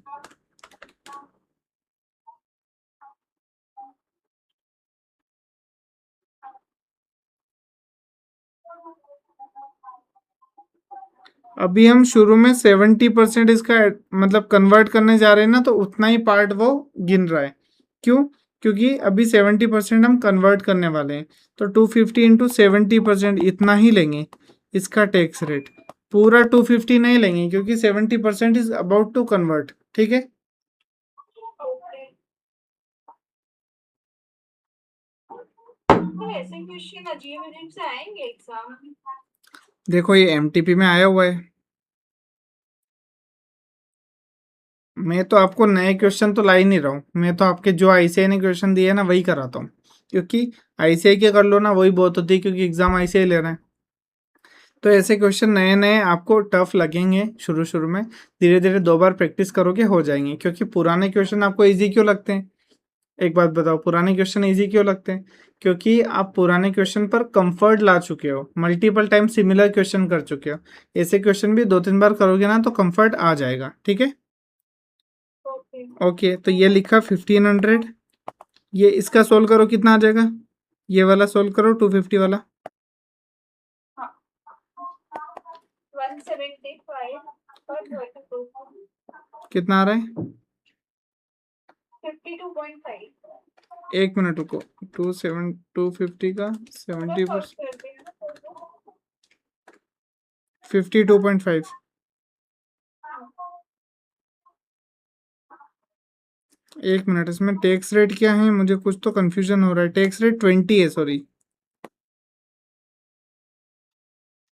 अभी हम शुरू में 70% इसका मतलब कन्वर्ट करने जा रहे हैं ना, तो उतना ही पार्ट वो गिन रहा है। क्यों? क्योंकि अभी 70% हम कन्वर्ट करने वाले हैं, तो 250 इंटू 70% इतना ही लेंगे इसका टैक्स रेट। पूरा 250 नहीं लेंगे, क्योंकि 70% इज अबाउट टू कन्वर्ट, ठीक है। ओके, तो ऐसे क्वेश्चन अजीब अजीब से आएंगे एग्जाम में। देखो ये एमटीपी में आया हुआ है, मैं तो आपको नए क्वेश्चन तो ला ही नहीं रहा हूँ, मैं तो आपके जो आईसीआई ने क्वेश्चन दिए है ना वही कराता हूँ, क्योंकि आईसीआई के कर लो ना वही बहुत होती है, क्योंकि एग्जाम आईसीआई ले रहे हैं। तो ऐसे क्वेश्चन नए नए आपको टफ लगेंगे शुरू शुरू में, धीरे धीरे 2 बार प्रैक्टिस करोगे हो जाएंगे। क्योंकि पुराने क्वेश्चन आपको इजी क्यों लगते हैं, एक बात बताओ, पुराने क्वेश्चन इजी क्यों लगते हैं? क्योंकि आप पुराने क्वेश्चन पर कंफर्ट ला चुके हो, मल्टीपल टाइम सिमिलर क्वेश्चन कर चुके हो। ऐसे क्वेश्चन भी 2-3 बार करोगे ना तो कंफर्ट आ जाएगा, ठीक है। ओके, ओके, तो ये लिखा 1500, ये इसका सोल्व करो कितना आ जाएगा, ये वाला सोल्व करो 250 वाला, 175 पर 22, कितना आ रहा है? 52.5। एक मिनट रुको, 250 का पूरा 70%, सॉल्व कर देना तो 52.5। एक मिनट, इसमें टैक्स रेट क्या है, मुझे कुछ तो कंफ्यूजन हो रहा है। टैक्स रेट 20 है, सॉरी,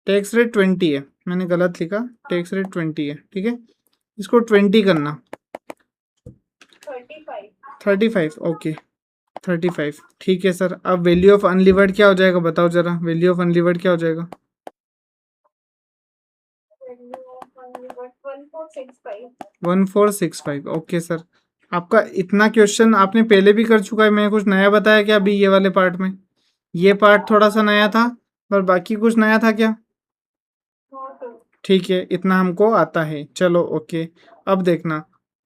टैक्स रेट 20 है, मैंने गलत लिखा। टैक्स रेट 20 है, ठीक है, इसको 20 करना। 35। 35, ओके, 35, ठीक है सर। अब वैल्यू ऑफ अनलीवर्ड क्या हो जाएगा, बताओ जरा, वैल्यू ऑफ अनलीवर्ड क्या हो जाएगा? Value of 1465। 1465, okay sir. आपका इतना क्वेश्चन आपने पहले भी कर चुका है, मैं कुछ नया बताया क्या अभी ये वाले पार्ट में? ये पार्ट थोड़ा सा नया था, पर बाकी कुछ नया था क्या? हाँ तो ठीक है, इतना हमको आता है, चलो ओके। अब देखना,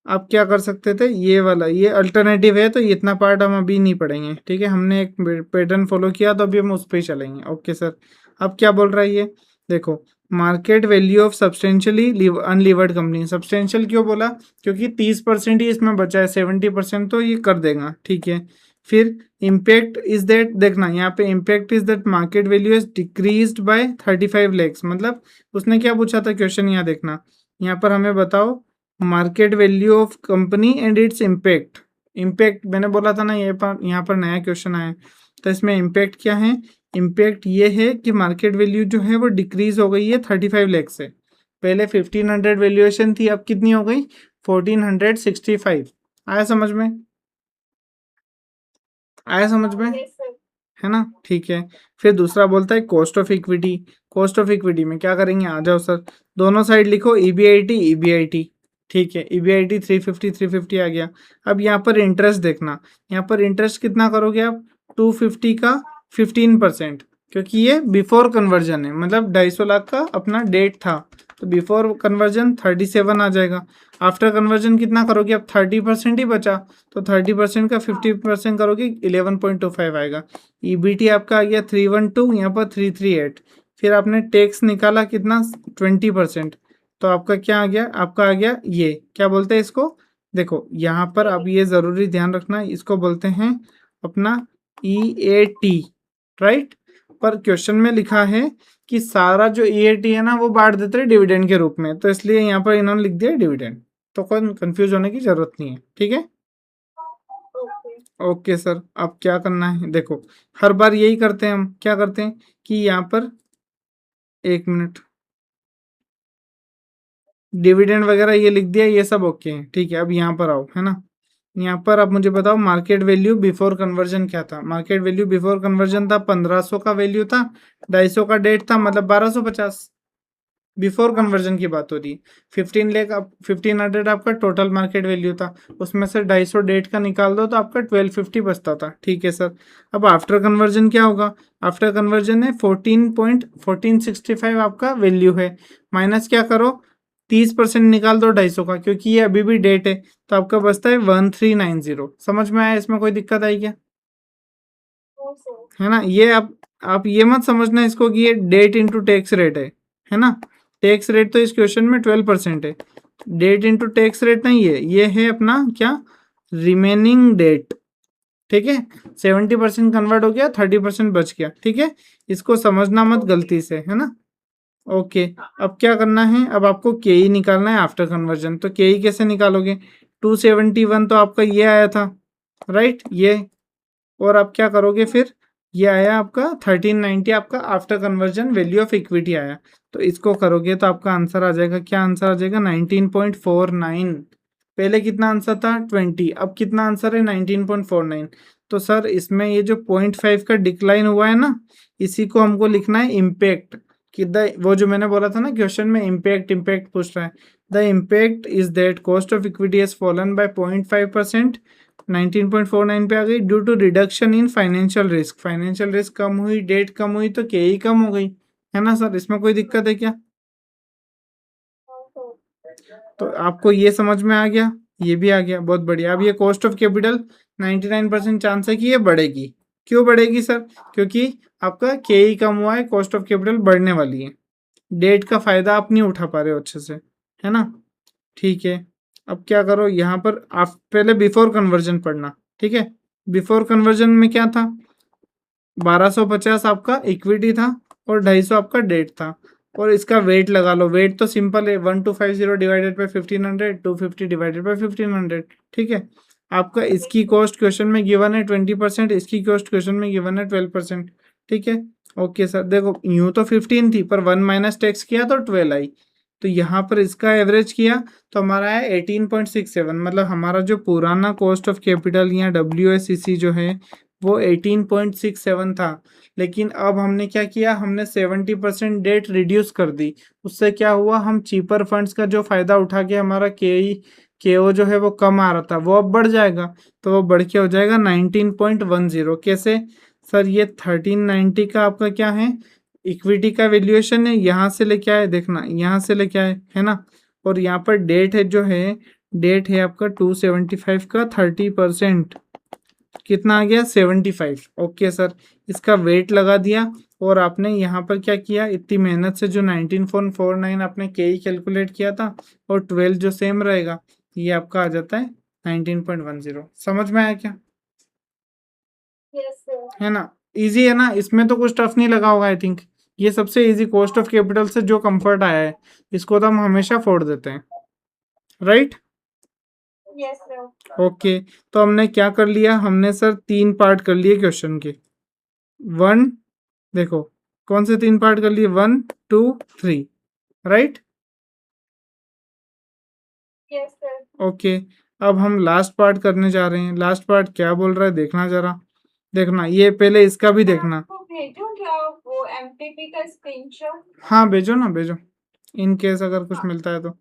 आप क्या कर सकते थे, ये वाला, ये अल्टरनेटिव है, तो इतना पार्ट हम अभी नहीं पढ़ेंगे, ठीक है। हमने एक पैटर्न फॉलो किया, तो अभी हम उस पर ही चलेंगे, ओके सर। अब क्या बोल रहा है ये, देखो market value of substantially unlevered company. Substantial क्यों बोला, क्योंकि 30% ही इसमें बचा है, 70% तो ये कर देगा, ठीक है। फिर इम्पैक्ट इज दैट, देखना यहाँ पे impact is that market value is decreased bye 35 lakhs. मतलब उसने क्या पूछा था क्वेश्चन, यहाँ देखना, यहाँ पर हमें बताओ market value of company and its impact. Impact मैंने बोला था ना, यहाँ पर नया क्वेश्चन आया, तो इसमें इम्पैक्ट क्या है, इम्पैक्ट ये है कि मार्केट वैल्यू जो है वो डिक्रीज हो गई है 35 लाख से। पहले 1500 वैल्यूएशन थी, अब कितनी हो गई 1465। आया समझ में, आया समझ में, Yes, sir. है ना, ठीक है। फिर दूसरा बोलता है cost of equity. Cost of equity में क्या करेंगे, आ जाओ सर, दोनों साइड लिखो ईबीआईटी ईबीआईटी, ठीक है। ईबीआईटी 350 आ गया। अब यहाँ पर इंटरेस्ट देखना, यहाँ पर इंटरेस्ट कितना करोगे आप, 250 का 15%, क्योंकि ये बिफोर कन्वर्जन है, मतलब 250 लाख का अपना डेट था, तो बिफोर कन्वर्जन 37 आ जाएगा। आफ्टर कन्वर्जन कितना करोगे, अब 30% ही बचा, तो 30% का 50% करोगे 11.25 आएगा। ईबीटी आपका आ गया 312, यहाँ पर 338। फिर आपने टैक्स निकाला कितना 20%, तो आपका क्या आ गया, आपका आ गया ये क्या बोलते हैं इसको, देखो यहाँ पर अब ये ज़रूरी ध्यान रखना, इसको बोलते हैं अपना EAT, राइट। पर क्वेश्चन में लिखा है कि सारा जो EAT है ना वो बांट देते हैं डिविडेंड के रूप में, तो इसलिए यहाँ पर इन्होंने लिख दिया डिविडेंड, तो कोई कंफ्यूज होने की जरूरत नहीं है, ठीक है। Okay. ओके सर, अब क्या करना है, देखो हर बार यही करते हैं हम, क्या करते हैं कि यहाँ पर 1 मिनट, डिविडेंड वगैरह ये लिख दिया, ये सब ओके है, ठीक है। अब यहाँ पर आओ, है ना, यहाँ पर आप मुझे बताओ मार्केट वैल्यू बिफोर कन्वर्जन क्या था। मार्केट वैल्यू बिफोर कन्वर्जन था 1500 का वैल्यू था, 250 का डेट था, मतलब 1250 बिफोर कन्वर्जन की बात हो रही है। 15 लाख, 1500 आपका टोटल मार्केट वैल्यू था, उसमें से 250 डेट का निकाल दो तो आपका 1250 बचता था, ठीक है सर। अब आफ्टर कन्वर्जन क्या होगा, आफ्टर कन्वर्जन है 14.1465 आपका वैल्यू है, माइनस क्या करो 30% निकाल दो 250 का, क्योंकि ये अभी भी डेट है, तो आपका बचता है 1390। समझ में आया, इसमें कोई दिक्कत आई क्या, No, sir. है ना। ये आप ये मत समझना इसको कि ये डेट इंटू टैक्स रेट है ना। टैक्स रेट तो इस क्वेश्चन में 12% है, डेट इंटू टैक्स रेट नहीं है, ये है अपना क्या, रिमेनिंग डेट, ठीक है। 70% कन्वर्ट हो गया, 30% बच गया, ठीक है। इसको समझना मत गलती से, है ना। ओके, अब क्या करना है, अब आपको केई निकालना है आफ्टर कन्वर्जन। तो केई कैसे निकालोगे, 271 तो आपका ये आया था, राइट, ये, और आप क्या करोगे फिर, ये आया आपका 1390, आपका after conversion value of equity आया, तो इसको करोगे तो आपका आंसर आ जाएगा, क्या आंसर आ जाएगा 19.49। पहले कितना आंसर था 20, अब कितना आंसर है 19.49। तो सर इसमें ये जो 0.5 का डिक्लाइन हुआ है ना, इसी को हमको लिखना है इम्पैक्ट, कि द, वो जो मैंने बोला था ना क्वेश्चन में इम्पैक्ट इम्पैक्ट पूछ रहा है, the impact is that cost of equity has fallen by 0.5%, 19.49 पे आ गई, due to reduction in financial risk. Financial risk कम हुई, डेट कम हुई, तो के ही कम हो गई, है ना सर। इसमें कोई दिक्कत है क्या, No, sir. तो आपको ये समझ में आ गया, ये भी आ गया, बहुत बढ़िया। अब ये कॉस्ट ऑफ कैपिटल 99% चांस है कि ये बढ़ेगी। क्यों बढ़ेगी सर, क्योंकि आपका के ही कम हुआ है, कॉस्ट ऑफ कैपिटल बढ़ने वाली है, डेट का फायदा आप नहीं उठा पा रहे हो अच्छे से, है ना, ठीक है। अब क्या करो, यहाँ पर आप पहले बिफोर कन्वर्जन पढ़ना, ठीक है। बिफोर कन्वर्जन में क्या था, 1250 आपका इक्विटी था और 250 आपका डेट था, और इसका वेट लगा लो। वेट तो सिंपल है, 1250 डिवाइडेड बाई 1500, 250 डिवाइडेड बाई 1500, ठीक है। आपका इसकी कॉस्ट क्वेश्चन में गिवन है 20%, इसकी कॉस्ट क्वेश्चन में गिवन है 12%, ठीक है। ओके सर, देखो यूँ तो 15 थी, पर 1 माइनस टैक्स किया तो 12 आई, तो यहाँ पर इसका एवरेज किया तो हमारा है 18.67, मतलब हमारा जो पुराना कॉस्ट ऑफ कैपिटल या WACC जो है वो 18.67 था। लेकिन अब हमने क्या किया, हमने 70% डेट रिड्यूस कर दी, उससे क्या हुआ, हम चीपर फंड्स का जो फायदा उठा के हमारा KO जो है वो कम आ रहा था, वो अब बढ़ जाएगा, तो वो बढ़ के हो जाएगा 19.10। कैसे सर, ये 1390 का आपका क्या है, इक्विटी का वैल्यूएशन है, यहाँ से लेके आए, देखना यहाँ से लेके आए, है ना। और यहाँ पर डेट है जो है, डेट है आपका 275 का 30%, कितना आ गया 75। ओके सर, इसका वेट लगा दिया, और आपने यहाँ पर क्या किया, इतनी मेहनत से जो 19.49 आपने के ही कैलकुलेट किया था और 12 जो सेम रहेगा, ये आपका आ जाता है 19.10। समझ में आया क्या? Yes sir. है ना, इजी है ना, इसमें तो कुछ टफ नहीं लगा होगा आई थिंक। ये सबसे इजी कॉस्ट ऑफ कैपिटल से जो कंफर्ट आया है, इसको तो हम हमेशा फोड़ देते हैं, राइट? Yes sir. ओके, तो हमने क्या कर लिया, हमने सर 3 पार्ट कर लिए क्वेश्चन के। 1, देखो कौन से 3 पार्ट कर लिए, 1 2 3, राइट? Yes sir. ओके, अब हम लास्ट पार्ट करने जा रहे हैं। लास्ट पार्ट क्या बोल रहा है देखना जरा, देखना ये पहले इसका भी मैं देखना। आपको भेजूं क्या वो एमटीपी का स्क्रीनशॉट? हाँ भेजो ना, भेजो, इन केस अगर कुछ मिलता है तो।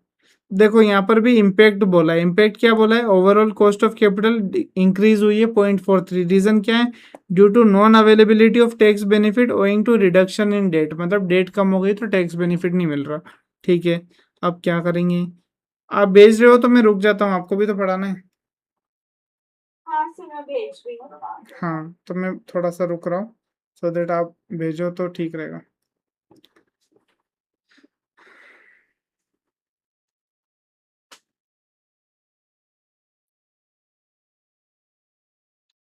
देखो यहाँ पर भी इम्पैक्ट बोला है, इम्पैक्ट क्या बोला है, overall cost of capital increase हुई है 0.43। रीजन क्या है, due to non availability of tax benefit owing to reduction in debt, मतलब डेट कम हो गई तो टैक्स बेनिफिट नहीं मिल रहा। ठीक है, अब क्या करेंगे, आप भेज रहे हो तो मैं रुक जाता हूँ, आपको भी तो पढ़ाना है। हाँ सर, मैं भेज रही हूँ। हाँ तो मैं थोड़ा सा रुक रहा हूँ, सो देट आप भेजो तो ठीक रहेगा।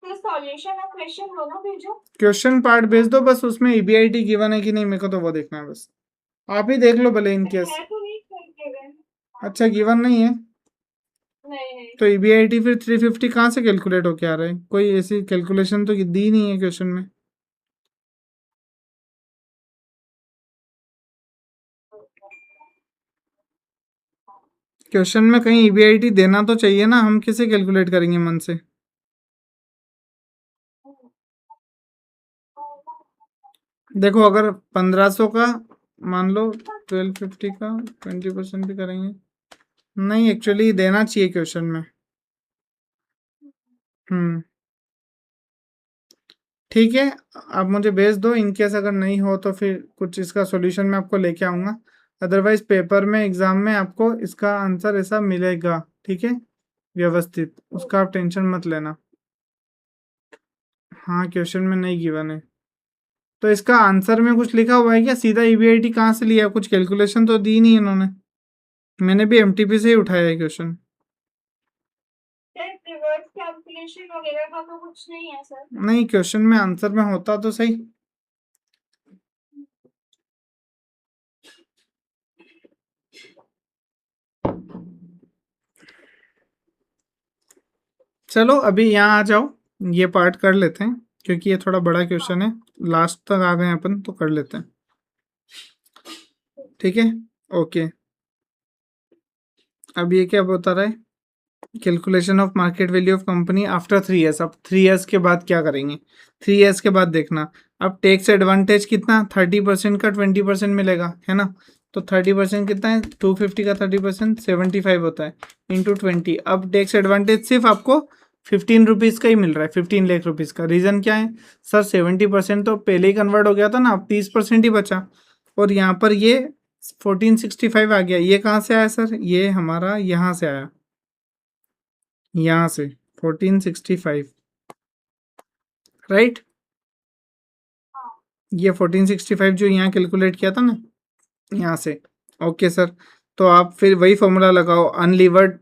तो सॉल्यूशन और क्वेश्चन दोनों भेजो। क्वेश्चन पार्ट भेज दो बस, उसमें ईबीआईटी गिवन है कि नहीं मेरे को तो वो देखना है बस। आप ही देख लो भले इन केस। है तो नहीं करके गए। अच्छा गिवन नहीं है, नहीं नहीं। तो ईबीआईटी फिर 350 कहाँ से कैलकुलेट होके आ रहा है, कोई ऐसी कैलकुलेशन तो दी नहीं है क्वेश्चन में। क्वेश्चन में कहीं ईबीआईटी देना तो चाहिए ना, हम कैसे कैलकुलेट करेंगे मन से। देखो अगर 1500 का मान लो, 1250 का 20% भी करेंगे, नहीं एक्चुअली देना चाहिए क्वेश्चन में। हम्म, ठीक है, आप मुझे भेज दो, इनकेस अगर नहीं हो तो फिर कुछ इसका सॉल्यूशन मैं आपको लेके आऊँगा। अदरवाइज पेपर में एग्जाम में आपको इसका आंसर ऐसा मिलेगा, ठीक है, व्यवस्थित, उसका आप टेंशन मत लेना। हाँ क्वेश्चन में नहीं गिवन है, तो इसका आंसर में कुछ लिखा हुआ है क्या, सीधा ईबीआईटी कहाँ से लिया, कुछ कैलकुलेशन तो दी नहीं इन्होंने। मैंने भी एमटीपी से ही उठाया है क्वेश्चन। रिवर्स कैलकुलेशन वगैरह का तो कुछ नहीं है सर। नहीं क्वेश्चन में आंसर में होता तो सही। चलो अभी यहाँ आ जाओ, ये पार्ट कर लेते हैं क्योंकि ये थोड़ा बड़ा क्वेश्चन है, लास्ट तक आ गए अपन तो कर लेते हैं, ठीक है। ओके, अब ये क्या बता रहा है, calculation of market value of company after 3 years. अब 3 ईयर्स के बाद क्या करेंगे, 3 ईयर्स के बाद देखना, अब टैक्स एडवांटेज कितना, 30% का 20% मिलेगा, है ना, तो 30% कितना है, 250 का 30% 75 होता है, इंटू 20। अब टैक्स एडवांटेज सिर्फ आपको 15 रुपीज़ का ही मिल रहा है, 15 लाख रुपीज़ का। रीज़न क्या है सर, 70% तो पहले ही कन्वर्ट हो गया था ना, अब 30% ही बचा, और यहाँ पर ये 1465 आ गया। ये कहाँ से आया सर, ये हमारा यहाँ से आया, यहाँ से 1465, राइट। ये 1465 जो यहाँ कैलकुलेट किया था ना, यहाँ से। ओके सर, तो आप फिर वही फॉर्मूला लगाओ, unlevered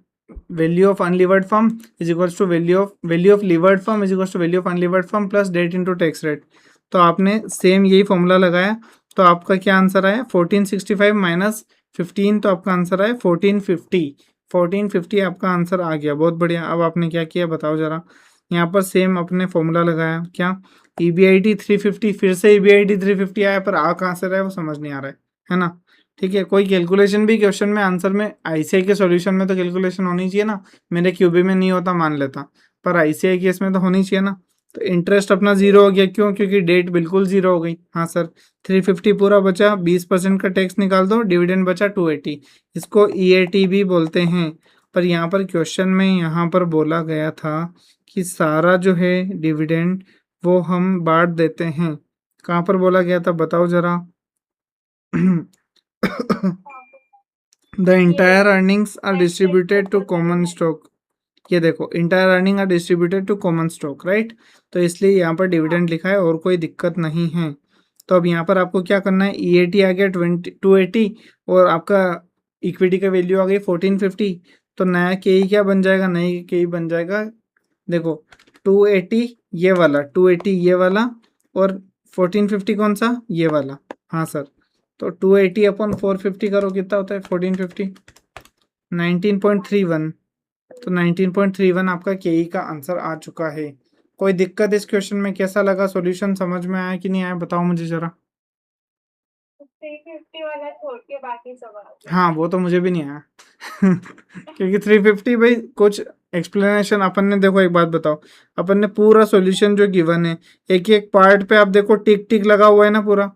value of unlevered firm is equals to value of levered firm is equals to value of unlevered firm plus debt into tax rate. तो आपने सेम यही फॉर्मूला लगाया, तो आपका क्या आंसर आया, 1465 माइनस 15, तो आपका आंसर आया 1450। 1450 आपका आंसर आ गया, बहुत बढ़िया। अब आपने क्या किया बताओ जरा, यहाँ पर सेम अपने फॉर्मूला लगाया, क्या ईबीआईटी 350, फिर से ईबीआईटी 350 आया, पर आ कहाँ से रहा है वो समझ नहीं आ रहा है ना। ठीक है, कोई कैलकुलेशन भी क्वेश्चन में आंसर में, आईसीआई के सॉल्यूशन में तो कैलकुलेशन होनी चाहिए ना, मेरे क्यूबी में नहीं होता मान लेता, पर आईसीआई केस में तो होनी चाहिए ना। तो इंटरेस्ट अपना जीरो हो गया, क्यों, क्योंकि डेट बिल्कुल जीरो हो गई। हाँ सर, 350 पूरा बचा, 20% का टैक्स निकाल दो, डिविडेंड बचा 280, इसको ईएटी भी बोलते हैं। पर यहाँ पर क्वेश्चन में यहाँ पर बोला गया था कि सारा जो है डिविडेंड वो हम बांट देते हैं, कहाँ पर बोला गया था बताओ जरा। The entire earnings are distributed to common stock. ये देखो, entire earning are distributed to common stock, right, तो इसलिए यहाँ पर डिविडेंड लिखा है और कोई दिक्कत नहीं है। तो अब यहाँ पर आपको क्या करना है, EAT आ गया 280 और आपका इक्विटी का वैल्यू आ गई 1450। तो नया KE क्या बन जाएगा, नई KE बन जाएगा, देखो 280 ये वाला, 280 ये वाला और 1450 कौन सा, ये वाला। हाँ सर, तो 280 अपॉन 450 करो, कितना होता है 1450, 19.31। तो 19.31 आपका KE का आंसर आ चुका है। कोई दिक्कत इस क्वेश्चन में, कैसा लगा, सॉल्यूशन समझ में आया कि नहीं आया, बताओ मुझे जरा। 350 वाला छोड़ के बाकी सब आ गया। हाँ वो तो मुझे भी नहीं आया क्योंकि 350 भाई कुछ एक्सप्लेनेशन अपन ने, देखो एक बात बताओ, अपन ने पूरा सॉल्यूशन जो गिवन है एक एक पार्ट पे आप देखो टिक टिक लगा हुआ है ना पूरा,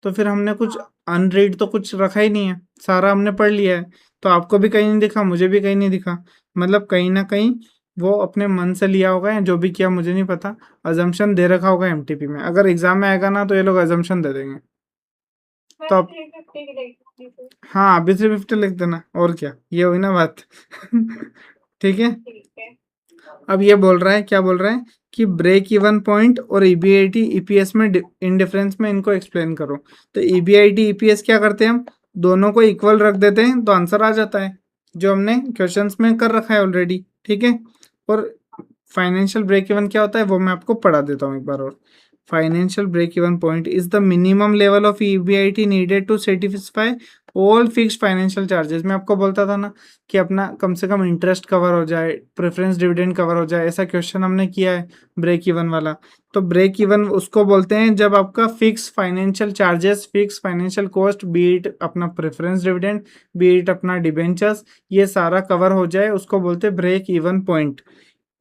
तो फिर हमने कुछ अनरीड तो कुछ रखा ही नहीं है, सारा हमने पढ़ लिया है। तो आपको भी कहीं नहीं दिखा, मुझे भी कहीं नहीं दिखा, मतलब कहीं ना कहीं वो अपने मन से लिया होगा या जो भी किया मुझे नहीं पता, अजम्पशन दे रखा होगा MTP में। अगर एग्जाम में आएगा ना तो ये लोग अजम्पशन दे देंगे। तो मैं अब 350 की देखी थी। हाँ अभी 350 लिख देना, और क्या, ये हुई ना बात ठीक है। ठीक है। अब ये बोल रहा है, क्या बोल रहा है कि ब्रेक इवन पॉइंट और EBIT EPS में इन डिफरेंस में इनको एक्सप्लेन करो। तो EBIT EPS क्या करते हैं हम, दोनों को इक्वल रख देते हैं तो आंसर आ जाता है, जो हमने क्वेश्चंस में कर रखा है ऑलरेडी, ठीक है। और फाइनेंशियल ब्रेक इवन क्या होता है वो मैं आपको पढ़ा देता हूँ एक बार और। Financial break even point is the minimum level of EBIT needed to satisfy all fixed financial charges. मैं आपको बोलता था ना कि अपना कम से कम इंटरेस्ट कवर हो जाए, प्रेफरेंस डिविडेंड कवर हो जाए, ऐसा क्वेश्चन हमने किया है ब्रेक इवन वाला। तो ब्रेक इवन उसको बोलते हैं जब आपका fix financial charges, fix financial cost, be it अपना प्रेफरेंस डिविडेंड, बीट अपना डिबेंचर्स, ये सारा कवर हो जाए, उसको बोलते हैं break even point.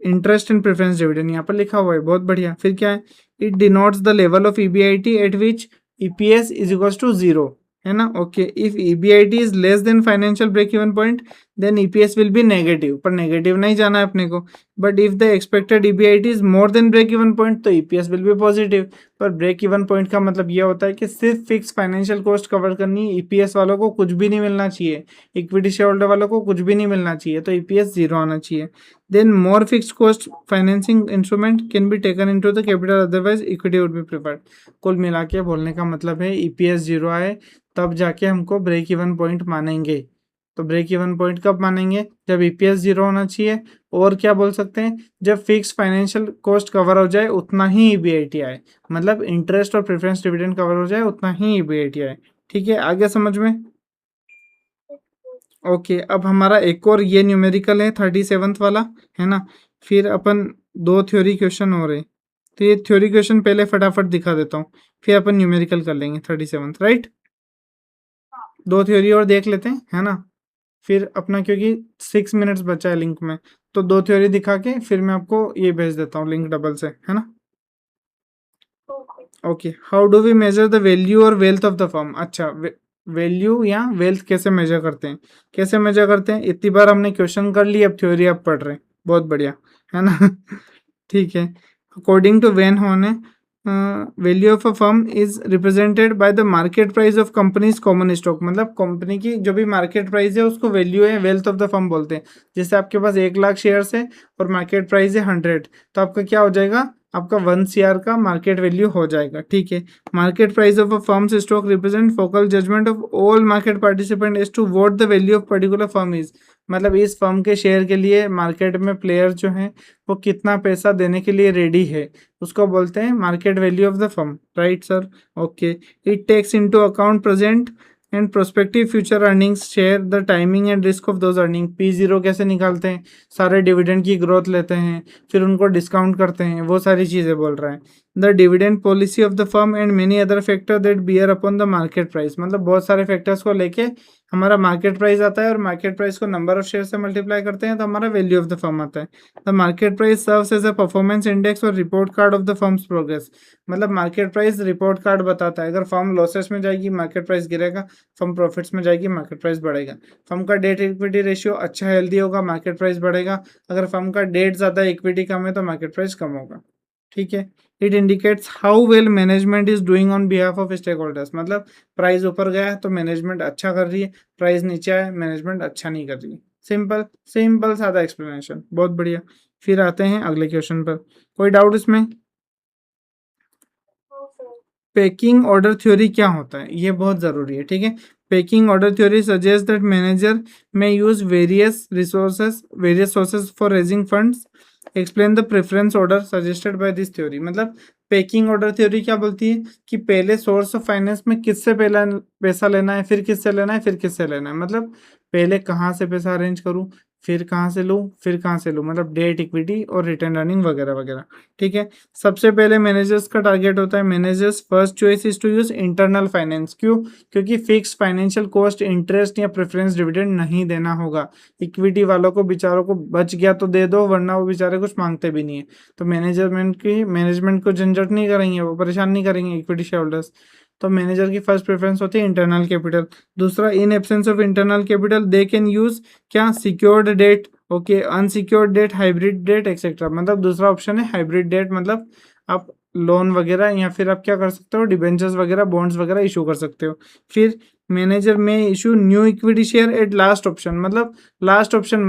Interest in preference dividend यहाँ पर लिखा हुआ है, बहुत बढ़िया। फिर क्या है, it denotes the level of EBIT at which EPS is equal to 0, है ना। Okay, if EBIT is less than financial break even point then EPS will be negative, पर नेगेटिव नहीं जाना है अपने को। But if the expected EBIT is more than break even point तो EPS will be positive. पर break even point का मतलब यह होता है कि सिर्फ फिक्स फाइनेंशियल कॉस्ट कवर करनी है, EPS वालों को कुछ भी नहीं मिलना चाहिए, इक्विटी शेयर होल्डर वालों को कुछ भी नहीं मिलना चाहिए, तो EPS 0 आना चाहिए। Then more fixed cost financing instrument can be taken into the capital, otherwise equity would be preferred। कुल मिला के बोलने का मतलब है EPS 0 आए तब जाके हमको ब्रेक इवन पॉइंट मानेंगे। तो ब्रेक इवन पॉइंट कब मानेंगे, जब EPS 0 होना चाहिए, और क्या बोल सकते हैं, जब फिक्स फाइनेंशियल कॉस्ट कवर हो जाए उतना ही EBIT आए, मतलब इंटरेस्ट और प्रेफरेंस डिविडेंड कवर हो जाए उतना ही EBIT आए। ठीक है, आगे समझ में। ओके, अब हमारा एक और ये न्यूमेरिकल है 37th वाला, है ना। फिर अपन 2 थ्योरी क्वेश्चन हो रहे, तो ये थ्योरी क्वेश्चन पहले फटाफट दिखा देता हूँ, फिर अपन न्यूमेरिकल कर लेंगे 37th, राइट। 2 थ्योरी और देख लेते हैं, है ना। फिर अपना क्योंकि 6 मिनट्स बचा है लिंक में, तो 2 थ्योरी दिखा के फिर मैं आपको ये भेज देता हूँ लिंक डबल से, है ना। Okay, how do we measure the value or wealth of the firm. अच्छा, वैल्यू या वेल्थ कैसे मेजर करते हैं, कैसे मेजर करते हैं, इतनी बार हमने क्वेश्चन कर लिया, अब थ्योरी आप पढ़ रहे हैं, बहुत बढ़िया, है ना ठीक है। अकॉर्डिंग टू वेन होने, value of a firm is represented by the market price of companies common stock, मतलब कंपनी की जो भी मार्केट प्राइस है उसको वैल्यू है, वेल्थ ऑफ द फर्म बोलते हैं। जैसे आपके पास 1 लाख शेयर्स है और मार्केट प्राइस है 100, तो आपका क्या हो जाएगा, आपका 1 CR का मार्केट वैल्यू हो जाएगा। ठीक है, market price of a firm's stock represent focal judgment of all market participant as to what the value of particular firm is, मतलब इस फर्म के शेयर के लिए मार्केट में प्लेयर जो हैं वो कितना पैसा देने के लिए रेडी है, उसको बोलते हैं market value of the firm, right sir. Okay, it takes into account present and prospective future earnings, share the timing and risk of those earning. P0 कैसे निकालते हैं, सारे डिविडेंड की ग्रोथ लेते हैं, फिर उनको डिस्काउंट करते हैं, वो सारी चीज़ें बोल रहा है। The dividend policy of the firm and many other factor that bear upon the market price, मतलब बहुत सारे फैक्टर्स को लेके हमारा मार्केट प्राइस आता है, और मार्केट प्राइस को नंबर ऑफ शेयर से मल्टीप्लाई करते हैं तो हमारा वैल्यू ऑफ द फर्म आता है। The market price serves as a performance index और report card of the firm's progress, मतलब मार्केट प्राइस रिपोर्ट कार्ड बताता है, अगर फर्म लॉसेस में जाएगी मार्केट प्राइस गिरेगा, फर्म प्रॉफिट्स में जाएगी मार्केट प्राइस बढ़ेगा। फर्म का डेट इक्विटी रेशियो अच्छा हेल्दी होगा, मार्केट प्राइस बढ़ेगा, अगर फर्म का डेट ज़्यादा इक्विटी कम है तो मार्केट प्राइस कम होगा। ठीक है, it indicates how well management is doing on behalf of stakeholders, मतलब प्राइस ऊपर गया है तो मैनेजमेंट अच्छा कर रही है, प्राइस नीचे आया मैनेजमेंट अच्छा नहीं कर रही है। सिंपल सिंपल सादा एक्सप्लेनेशन, बहुत बढ़िया। फिर आते हैं अगले क्वेश्चन पर, कोई डाउट इसमें। पेकिंग ऑर्डर थ्योरी क्या होता है, ये बहुत ज़रूरी है, ठीक है। Packing order theory suggest that manager may use various sources for raising funds. Explain the preference order suggested by this theory. मतलब पेकिंग ऑर्डर थ्योरी क्या बोलती है कि पहले सोर्स ऑफ फाइनेंस में किससे पहला पैसा लेना है, फिर किससे लेना है, फिर किससे लेना है। मतलब पहले कहाँ से पैसा अरेंज करूँ, फिर कहाँ से लूँ, फिर कहाँ से लूँ, मतलब डेट, इक्विटी और रिटर्न अर्निंग वगैरह वगैरह, ठीक है। सबसे पहले मैनेजर्स का टारगेट होता है, managers first choice is to use internal finance. क्यों? क्योंकि फिक्स फाइनेंशियल कॉस्ट, इंटरेस्ट या प्रेफरेंस डिविडेंड नहीं देना होगा। इक्विटी वालों को बेचारों को बच गया तो दे दो, वरना वो बेचारे कुछ मांगते भी नहीं है। तो मैनेजमेंट को झंझट नहीं करेंगे, वो परेशान नहीं करेंगे इक्विटी शेयर होल्डर्स। तो मैनेजर की फर्स्ट प्रेफरेंस होती है इंटरनल कैपिटल। दूसरा, in absence of internal capital they can use क्या, secured debt, okay, unsecured debt, hybrid debt etcetera. मतलब दूसरा ऑप्शन है हाइब्रिड डेट, मतलब आप लोन वगैरह या फिर आप क्या कर सकते हो, डिबेंचर्स वगैरह, बॉन्ड्स वगैरह इशू कर सकते हो। फिर मैनेजर में issue new equity share at last option. मतलब लास्ट ऑप्शन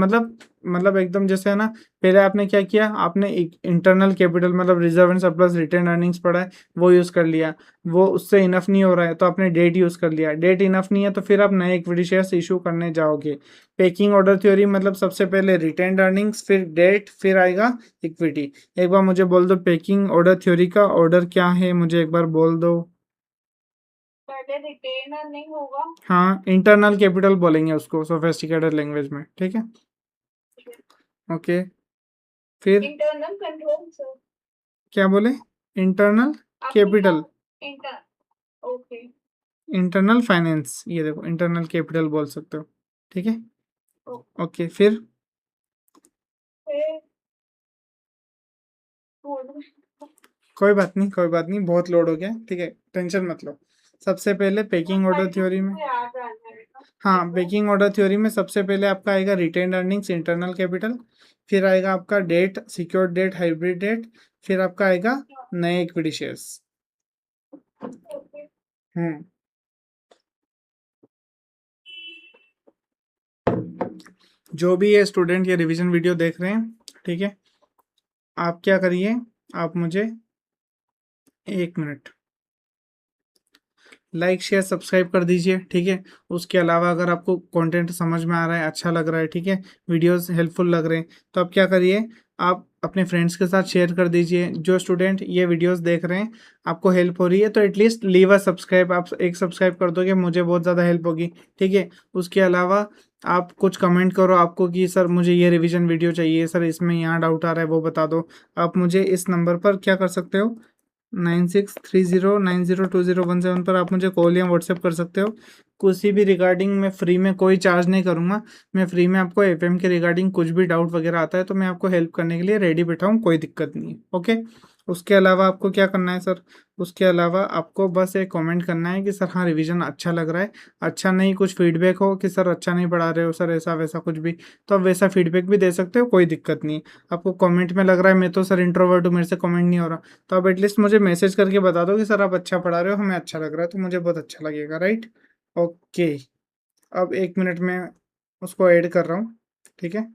मतलब एकदम जैसे है ना, पहले आपने क्या किया, आपने इंटरनल कैपिटल मतलब reserve and surplus retain earnings पड़ा है, वो यूज़ कर लिया। वो उससे इनफ नहीं हो रहा है तो आपने डेट यूज़ कर लिया। डेट इनफ नहीं है तो फिर आप नए इक्विटी शेयर्स इशू करने जाओगे। पेकिंग ऑर्डर थ्योरी मतलब सबसे पहले रिटेन अर्निंग्स, फिर डेट, फिर आएगा इक्विटी। एक बार मुझे बोल दो पेकिंग ऑर्डर थ्योरी का ऑर्डर क्या है, मुझे एक बार बोल दो। पहले रिटेन अर्निंग होगा। हाँ, इंटरनल कैपिटल बोलेंगे उसको सोफिस्टिकेटेड लैंग्वेज में, ठीक है। ओके, फिर इंटरनल कंट्रोल सर। क्या बोले, internal capital, inter okay. Internal finance, ये देखो इंटरनल कैपिटल बोल सकते हो, ठीक है। ओके, फिर फिर कोई बात नहीं, कोई बात नहीं, बहुत लोड हो गया, ठीक है, टेंशन मत लो। सबसे पहले पेकिंग ऑर्डर थ्योरी में, याद आ जाएगा। हाँ, पेकिंग ऑर्डर थ्योरी में सबसे पहले आपका आएगा रिटेन अर्निंग्स, इंटरनल कैपिटल, फिर आएगा आपका debt, secured debt, hybrid debt, फिर आपका आएगा नए इक्विटी शेयर्स। ओके। हम्म, जो भी ये स्टूडेंट ये रिवीजन वीडियो देख रहे हैं, ठीक है, आप क्या करिए, आप मुझे 1 मिनट लाइक शेयर सब्सक्राइब कर दीजिए, ठीक है। उसके अलावा अगर आपको कंटेंट समझ में आ रहा है, अच्छा लग रहा है, ठीक है, वीडियोस हेल्पफुल लग रहे हैं, तो आप क्या करिए, आप अपने फ्रेंड्स के साथ शेयर कर दीजिए। जो स्टूडेंट ये वीडियोस देख रहे हैं, आपको हेल्प हो रही है तो एटलीस्ट लीव अ सब्सक्राइब, आप एक सब्सक्राइब कर दोगे, मुझे बहुत ज़्यादा हेल्प होगी, ठीक है। उसके अलावा आप कुछ कमेंट करो आपको कि सर मुझे ये रिवीजन वीडियो चाहिए, सर इसमें यहाँ डाउट आ रहा है, वो बता दो। आप मुझे इस नंबर पर क्या कर सकते हो, 9630902017 पर आप मुझे कॉल या व्हाट्सएप कर सकते हो। किसी भी रिगार्डिंग मैं फ्री में कोई चार्ज नहीं करूँगा। मैं फ्री में आपको एफएम के रिगार्डिंग कुछ भी डाउट वगैरह आता है तो मैं आपको हेल्प करने के लिए रेडी बैठा हूँ, कोई दिक्कत नहीं है, ओके। उसके अलावा आपको क्या करना है सर, उसके अलावा आपको बस एक कमेंट करना है कि सर हाँ रिवीजन अच्छा लग रहा है, अच्छा नहीं कुछ फीडबैक हो कि सर अच्छा नहीं पढ़ा रहे हो सर, ऐसा वैसा कुछ भी, तो आप वैसा फीडबैक भी दे सकते हो, कोई दिक्कत नहीं है। आपको कमेंट में लग रहा है मैं तो सर इंट्रोवर्ट हूँ, मेरे से कमेंट नहीं हो रहा, तो आप एटलीस्ट मुझे मैसेज करके बता दो कि सर आप अच्छा पढ़ा रहे हो, हमें अच्छा लग रहा है, तो मुझे बहुत अच्छा लगेगा, राइट। ओके, अब 1 मिनट में उसको ऐड कर रहा हूँ, ठीक है।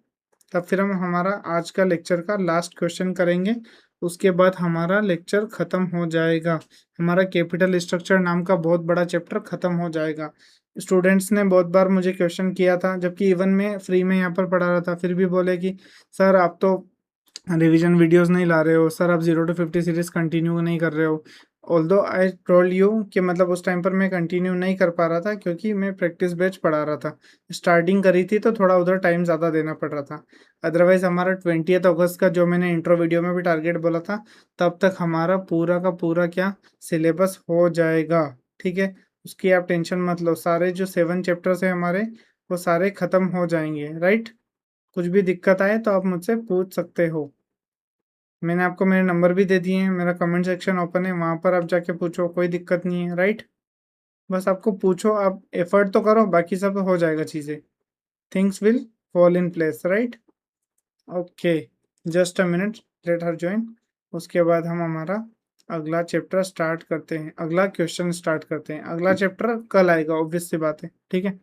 तब फिर हम हमारा आज का लेक्चर का लास्ट क्वेश्चन करेंगे, उसके बाद हमारा लेक्चर ख़त्म हो जाएगा। हमारा कैपिटल स्ट्रक्चर नाम का बहुत बड़ा चैप्टर ख़त्म हो जाएगा। स्टूडेंट्स ने बहुत बार मुझे क्वेश्चन किया था, जबकि इवन मैं फ्री में यहाँ पर पढ़ा रहा था, फिर भी बोले कि सर आप तो रिवीजन वीडियोस नहीं ला रहे हो, सर आप 0 to 50 सीरीज कंटिन्यू नहीं कर रहे हो। ऑल्दो आई टोल्ड यू कि मतलब उस टाइम पर मैं कंटिन्यू नहीं कर पा रहा था क्योंकि मैं प्रैक्टिस बैच पढ़ा रहा था, स्टार्टिंग करी थी तो थोड़ा उधर टाइम ज़्यादा देना पड़ रहा था। अदरवाइज़ हमारा 20 अगस्त का जो मैंने इंट्रो वीडियो में भी टारगेट बोला था, तब तक हमारा पूरा का पूरा क्या सिलेबस हो जाएगा, ठीक है। उसकी आप टेंशन मत लो, सारे जो 7 चैप्टर्स हैं हमारे वो सारे ख़त्म हो जाएंगे, राइट। कुछ भी दिक्कत आए तो आप मुझसे पूछ सकते हो। मैंने आपको मेरे नंबर भी दे दिए हैं, मेरा कमेंट सेक्शन ओपन है, वहाँ पर आप जाके पूछो, कोई दिक्कत नहीं है, राइट। बस आपको पूछो, आप एफर्ट तो करो, बाकी सब हो जाएगा चीज़ें, things will fall in place, right. Okay, just a minute, let her join. उसके बाद हम हमारा अगला चैप्टर स्टार्ट करते हैं, अगला क्वेश्चन स्टार्ट करते हैं। अगला चैप्टर कल आएगा, ऑब्वियस सी बात है, ठीक है।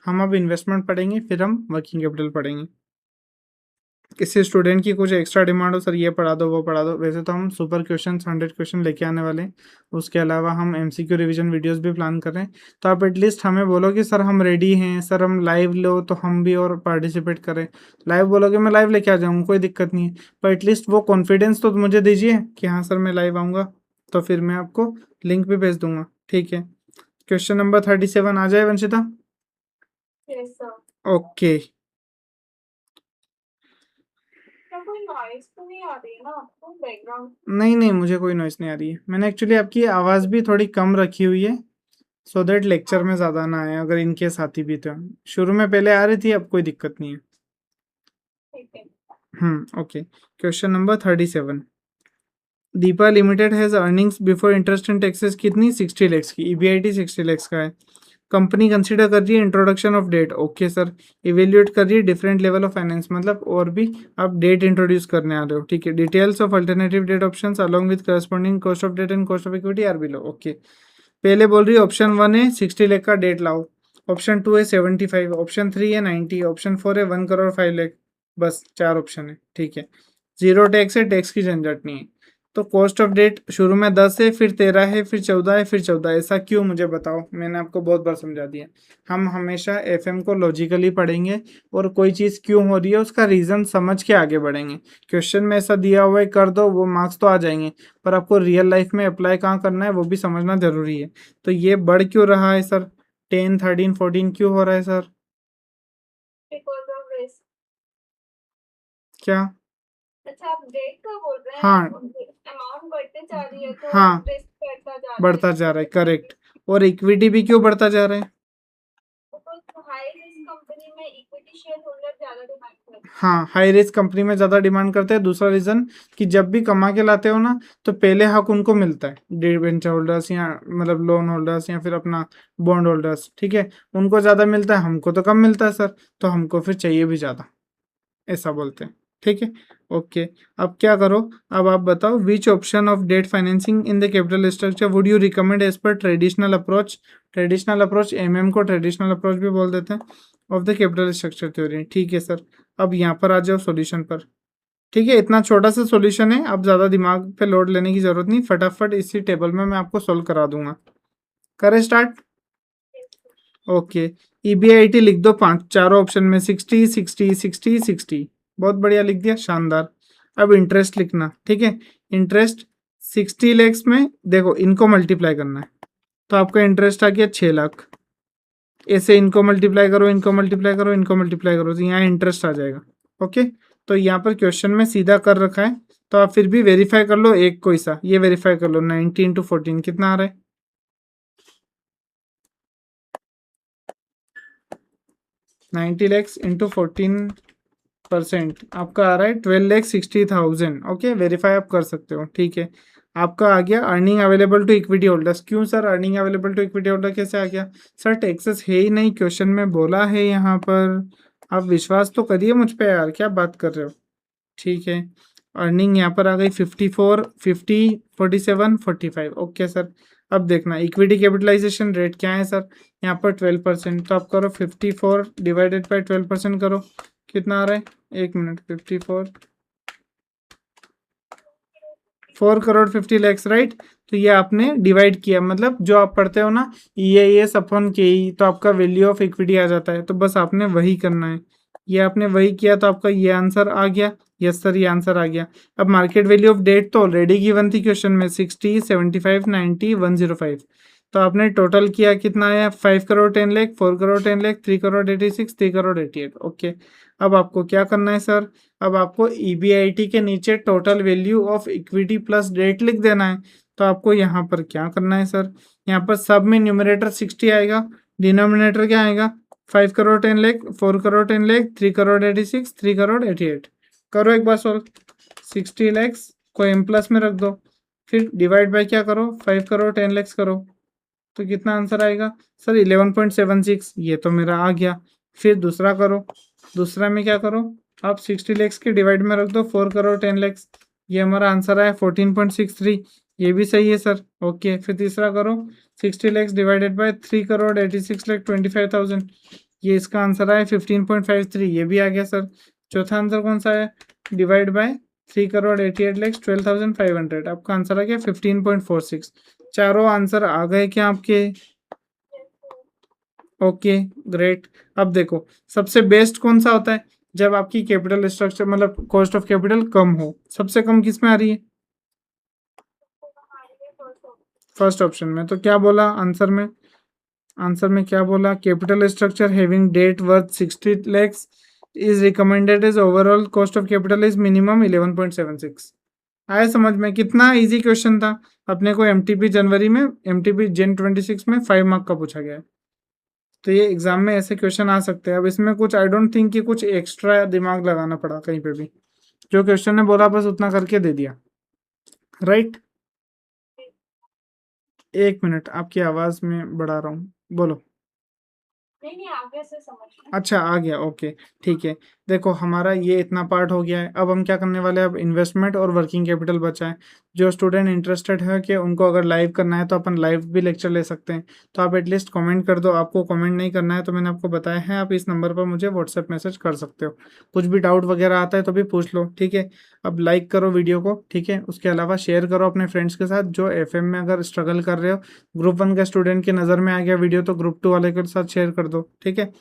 हम अब इन्वेस्टमेंट पढ़ेंगे, फिर हम वर्किंग कैपिटल पढ़ेंगे। किसी स्टूडेंट की कुछ एक्स्ट्रा डिमांड हो, सर ये पढ़ा दो वो पढ़ा दो, वैसे तो हम सुपर क्वेश्चन 100 क्वेश्चन लेके आने वाले हैं। उसके अलावा हम एमसीक्यू रिवीजन वीडियोस भी प्लान कर रहे हैं। तो आप एटलीस्ट हमें बोलो कि सर हम रेडी हैं, सर हम लाइव लो तो हम भी और पार्टिसिपेट करें। लाइव बोलोगे मैं लाइव लेके आ जाऊँगा, कोई दिक्कत नहीं है, पर एटलीस्ट वो कॉन्फिडेंस तो मुझे दीजिए कि हाँ सर मैं लाइव आऊँगा, तो फिर मैं आपको लिंक भी भेज दूंगा। ठीक है, क्वेश्चन नंबर 37 आ जाए वंशिता। Yes sir. ओके, क्या कोई नॉइस तो नहीं आ रही है ना आपको बैकग्राउंड? नहीं नहीं मुझे कोई नॉइस नहीं आ रही है। मैंने एक्चुअली आपकी आवाज़ भी थोड़ी कम रखी हुई है, सो दैट लेक्चर में ज़्यादा ना आए, अगर इनके साथी भी तो। शुरू में पहले आ रही थी, अब कोई दिक्कत नहीं है। ठीक है। Okay, question number 37। Deepa limited has earnings before interest and taxes कितनी, 60 लैक्स की। ईबीआईटी 60 लैक्स का है। कंपनी कंसीडर कर रही है introduction of debt, okay sir. Evaluate कर रही है डिफरेंट लेवल ऑफ फाइनेंस, मतलब और भी आप डेट इंट्रोड्यूस करने आ रहे हो। ठीक है, details of alternative debt options along with corresponding cost of debt and cost of equity are below. Okay, पहले बोल रही है ऑप्शन 1 है 60 लाख का डेट लाओ, ऑप्शन 2 है 75, ऑप्शन 3 है 90, ऑप्शन 4 है 1 करोड़ 5 लाख। बस 4 ऑप्शन है। ठीक है, जीरो टैक्स है, टैक्स की झंझट नहीं है। तो कॉस्ट ऑफ डेट शुरू में 10 है, फिर 13 है, फिर 14 है, फिर 14। ऐसा क्यों मुझे बताओ, मैंने आपको बहुत बार समझा दिया। हम हमेशा एफएम को लॉजिकली पढ़ेंगे, और कोई चीज़ क्यों हो रही है उसका रीज़न समझ के आगे बढ़ेंगे। क्वेश्चन में ऐसा दिया हुआ है कर दो, वो मार्क्स तो आ जाएंगे, पर आपको रियल लाइफ में अप्लाई कहाँ करना है वो भी समझना जरूरी है। तो ये बढ़ क्यों रहा है सर, 10 13 14 क्यों हो रहा है सर? Because of risk. क्या? अच्छा आप डेट का बोल रहे हैं? हाँ अमाउंट बढ़ते जा रही है तो हाँ, रिस्क बढ़ता जा रहा है। बढ़ता जा रहा है, करेक्ट। और इक्विटी भी क्यों बढ़ता जा रहा है? हाई रिस्क कंपनी में इक्विटी शेयर होल्डर ज्यादा डिमांड करते हैं। हाँ, हाई रिस्क कंपनी में ज़्यादा डिमांड करते हैं। दूसरा रीज़न कि जब भी कमा के लाते हो ना, तो पहले हक उनको मिलता है, डिबेंचर होल्डर्स या मतलब लोन होल्डर्स या फिर अपना बॉन्ड होल्डर्स। ठीक है, उनको ज़्यादा मिलता है, हमको तो कम मिलता है सर, तो हमको फिर चाहिए भी ज़्यादा, ऐसा बोलते हैं। ठीक है, ओके। अब क्या करो, अब आप बताओ which option of debt financing in the capital structure would you recommend as per traditional approach. Traditional approach, MM को ट्रेडिशनल अप्रोच भी बोल देते हैं, of the capital structure theory. ठीक है सर, अब यहाँ पर आ जाओ सॉल्यूशन पर। ठीक है, इतना छोटा सा सॉल्यूशन है, अब ज़्यादा दिमाग पे लोड लेने की जरूरत नहीं, फटाफट इसी टेबल में मैं आपको सोल्व करा दूंगा। करें स्टार्ट? ओके, ईबीआईटी लिख दो चारों ऑप्शन में 60 60 60 60। बहुत बढ़िया लिख दिया, शानदार। अब इंटरेस्ट लिखना। ठीक है, इंटरेस्ट 60 लैक्स में देखो इनको मल्टीप्लाई करना है, तो आपका इंटरेस्ट आ गया 6 लाख। ऐसे इनको मल्टीप्लाई करो, इनको मल्टीप्लाई करो, इनको मल्टीप्लाई करो, तो यहाँ इंटरेस्ट आ जाएगा। ओके, तो यहाँ पर क्वेश्चन में सीधा कर रखा है, तो आप फिर भी वेरीफाई कर लो, एक कोई सा ये वेरीफाई कर लो, 90 × 14 कितना आ रहा है? 90 लैक्स इंटू 14% आपका आ रहा है 12,60,000। ओके, वेरीफाई आप कर सकते हो। ठीक है, आपका आ गया earning available to equity holders. क्यों sir earning available to equity holder कैसे आ गया? सर टैक्सेस है ही नहीं, क्वेश्चन में बोला है यहाँ पर, आप विश्वास तो करिए मुझ पे यार, क्या बात कर रहे हो। ठीक है, अर्निंग यहाँ पर आ गई 54 50 47 45। ओके सर, अब देखना इक्विटी कैपिटलाइजेशन रेट क्या है सर, यहाँ पर 12%, तो आप करो 54 डिवाइडेड बाई 12% करो, कितना आ रहा है? एक मिनट, 54 4 करोड़ 50 लैक्स, राइट। तो ये आपने डिवाइड किया, मतलब जो आप पढ़ते हो ना EIS अपॉन KE, तो आपका वैल्यू ऑफ इक्विटी आ जाता है, तो बस आपने वही करना है। ये आपने वही किया तो आपका ये आंसर आ गया। यस सर, ये आंसर आ गया। अब मार्केट वैल्यू ऑफ डेट तो ऑलरेडी गिवन थी क्वेश्चन में, 60 75 90 105। तो आपने टोटल किया, कितना आया? 5 करोड़ 10 लाख, 4 करोड़ 10 लाख, 3 करोड़ 86, 3 करोड़ 88। ओके, अब आपको क्या करना है सर, अब आपको EBIT के नीचे total value of equity plus debt लिख देना है। तो आपको यहाँ पर क्या करना है सर, यहाँ पर सब में न्यूमरेटर 60 आएगा, डिनोमिनेटर क्या आएगा? 5 करोड़ 10 लाख, 4 करोड़ 10 लाख, 3 करोड़ 86, 3 करोड़ 88। करो एक बार सॉल्व, 60 लैक्स को M प्लस में रख दो, फिर डिवाइड बाय क्या करो, 5 करोड़ 10 लैक्स करो, तो कितना आंसर आएगा सर? 11.76। ये तो मेरा आ गया। फिर दूसरा करो, दूसरा में क्या करो, आप 60 लैक्स के डिवाइड में रख दो 4 करोड़ 10 लैक्स, ये हमारा आंसर आया 14.63। ये भी सही है सर। ओके, फिर तीसरा करो, 60 लैक्स डिवाइडेड बाय 3 करोड़ 86 लाख 25,000, ये इसका आंसर आया 15.53। ये भी आ गया सर। चौथा आंसर कौन सा है, डिवाइड बाय 3,88,12,500, आपका आंसर आ गया 15.46। चारों आंसर आ गए क्या आपके? Okay great. अब देखो सबसे बेस्ट कौन सा होता है, जब आपकी कैपिटल स्ट्रक्चर मतलब कॉस्ट ऑफ कैपिटल कम हो। सबसे कम किस में आ रही है? फर्स्ट ऑप्शन में। तो क्या बोला आंसर में? आंसर में क्या बोला? Capital structure having debt worth 60 lakhs is recommended as overall cost of capital is minimum 11.76। आया समझ में? कितना इजी क्वेश्चन था। अपने को एमटीपी जनवरी में, एमटीपी Jan 26 में 5 मार्क का पूछा गया है। तो ये एग्जाम में ऐसे क्वेश्चन आ सकते हैं। अब इसमें कुछ आई डोंट थिंक कि कुछ एक्स्ट्रा दिमाग लगाना पड़ा कहीं पे भी, जो क्वेश्चन ने बोला बस उतना करके दे दिया, राइट? एक मिनट, आपकी आवाज में बढ़ा रहा हूँ, बोलो। नहीं आगे से समझ में। अच्छा आ गया, ओके ठीक है। देखो हमारा ये इतना पार्ट हो गया है। अब हम क्या करने वाले हैं, अब इन्वेस्टमेंट और वर्किंग कैपिटल बचा है। जो स्टूडेंट इंटरेस्टेड है कि उनको अगर लाइव करना है तो अपन लाइव भी लेक्चर ले सकते हैं। तो आप एटलीस्ट कमेंट कर दो। आपको कमेंट नहीं करना है तो मैंने आपको बताया है, आप इस नंबर पर मुझे व्हाट्सएप मैसेज कर सकते हो। कुछ भी डाउट वगैरह आता है तो भी पूछ लो, ठीक है। अब लाइक करो वीडियो को, ठीक है। उसके अलावा शेयर करो अपने फ्रेंड्स के साथ जो एफएम में अगर स्ट्रगल कर रहे हो। ग्रुप 1 का स्टूडेंट के नज़र में आ गया वीडियो तो ग्रुप 2 वाले के साथ शेयर कर दो, ठीक है।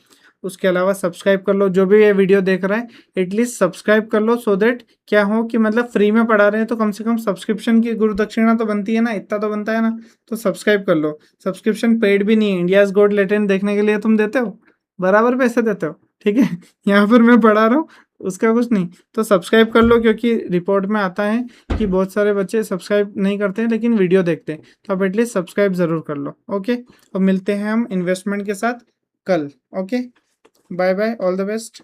उसके अलावा सब्सक्राइब कर लो, जो भी ये वीडियो देख रहा है एटलीस्ट सब्सक्राइब कर लो, सो दैट क्या हो कि मतलब फ्री में पढ़ा रहे हैं तो कम से कम सब्सक्रिप्शन की गुरु दक्षिणा तो बनती है ना, इतना तो बनता है ना। तो सब्सक्राइब कर लो। सब्सक्रिप्शन पेड भी नहीं है, इंडियाज गॉट टैलेंट देखने के लिए तुम देते हो, बराबर पैसे देते हो, ठीक है। यहाँ पर मैं पढ़ा रहा हूँ, उसका कुछ नहीं। तो सब्सक्राइब कर लो, क्योंकि रिपोर्ट में आता है कि बहुत सारे बच्चे सब्सक्राइब नहीं करते हैं लेकिन वीडियो देखते हैं। तो आप एटलीस्ट सब्सक्राइब ज़रूर कर लो, ओके। और मिलते हैं हम इन्वेस्टमेंट के साथ कल, okay. Bye bye, all the best.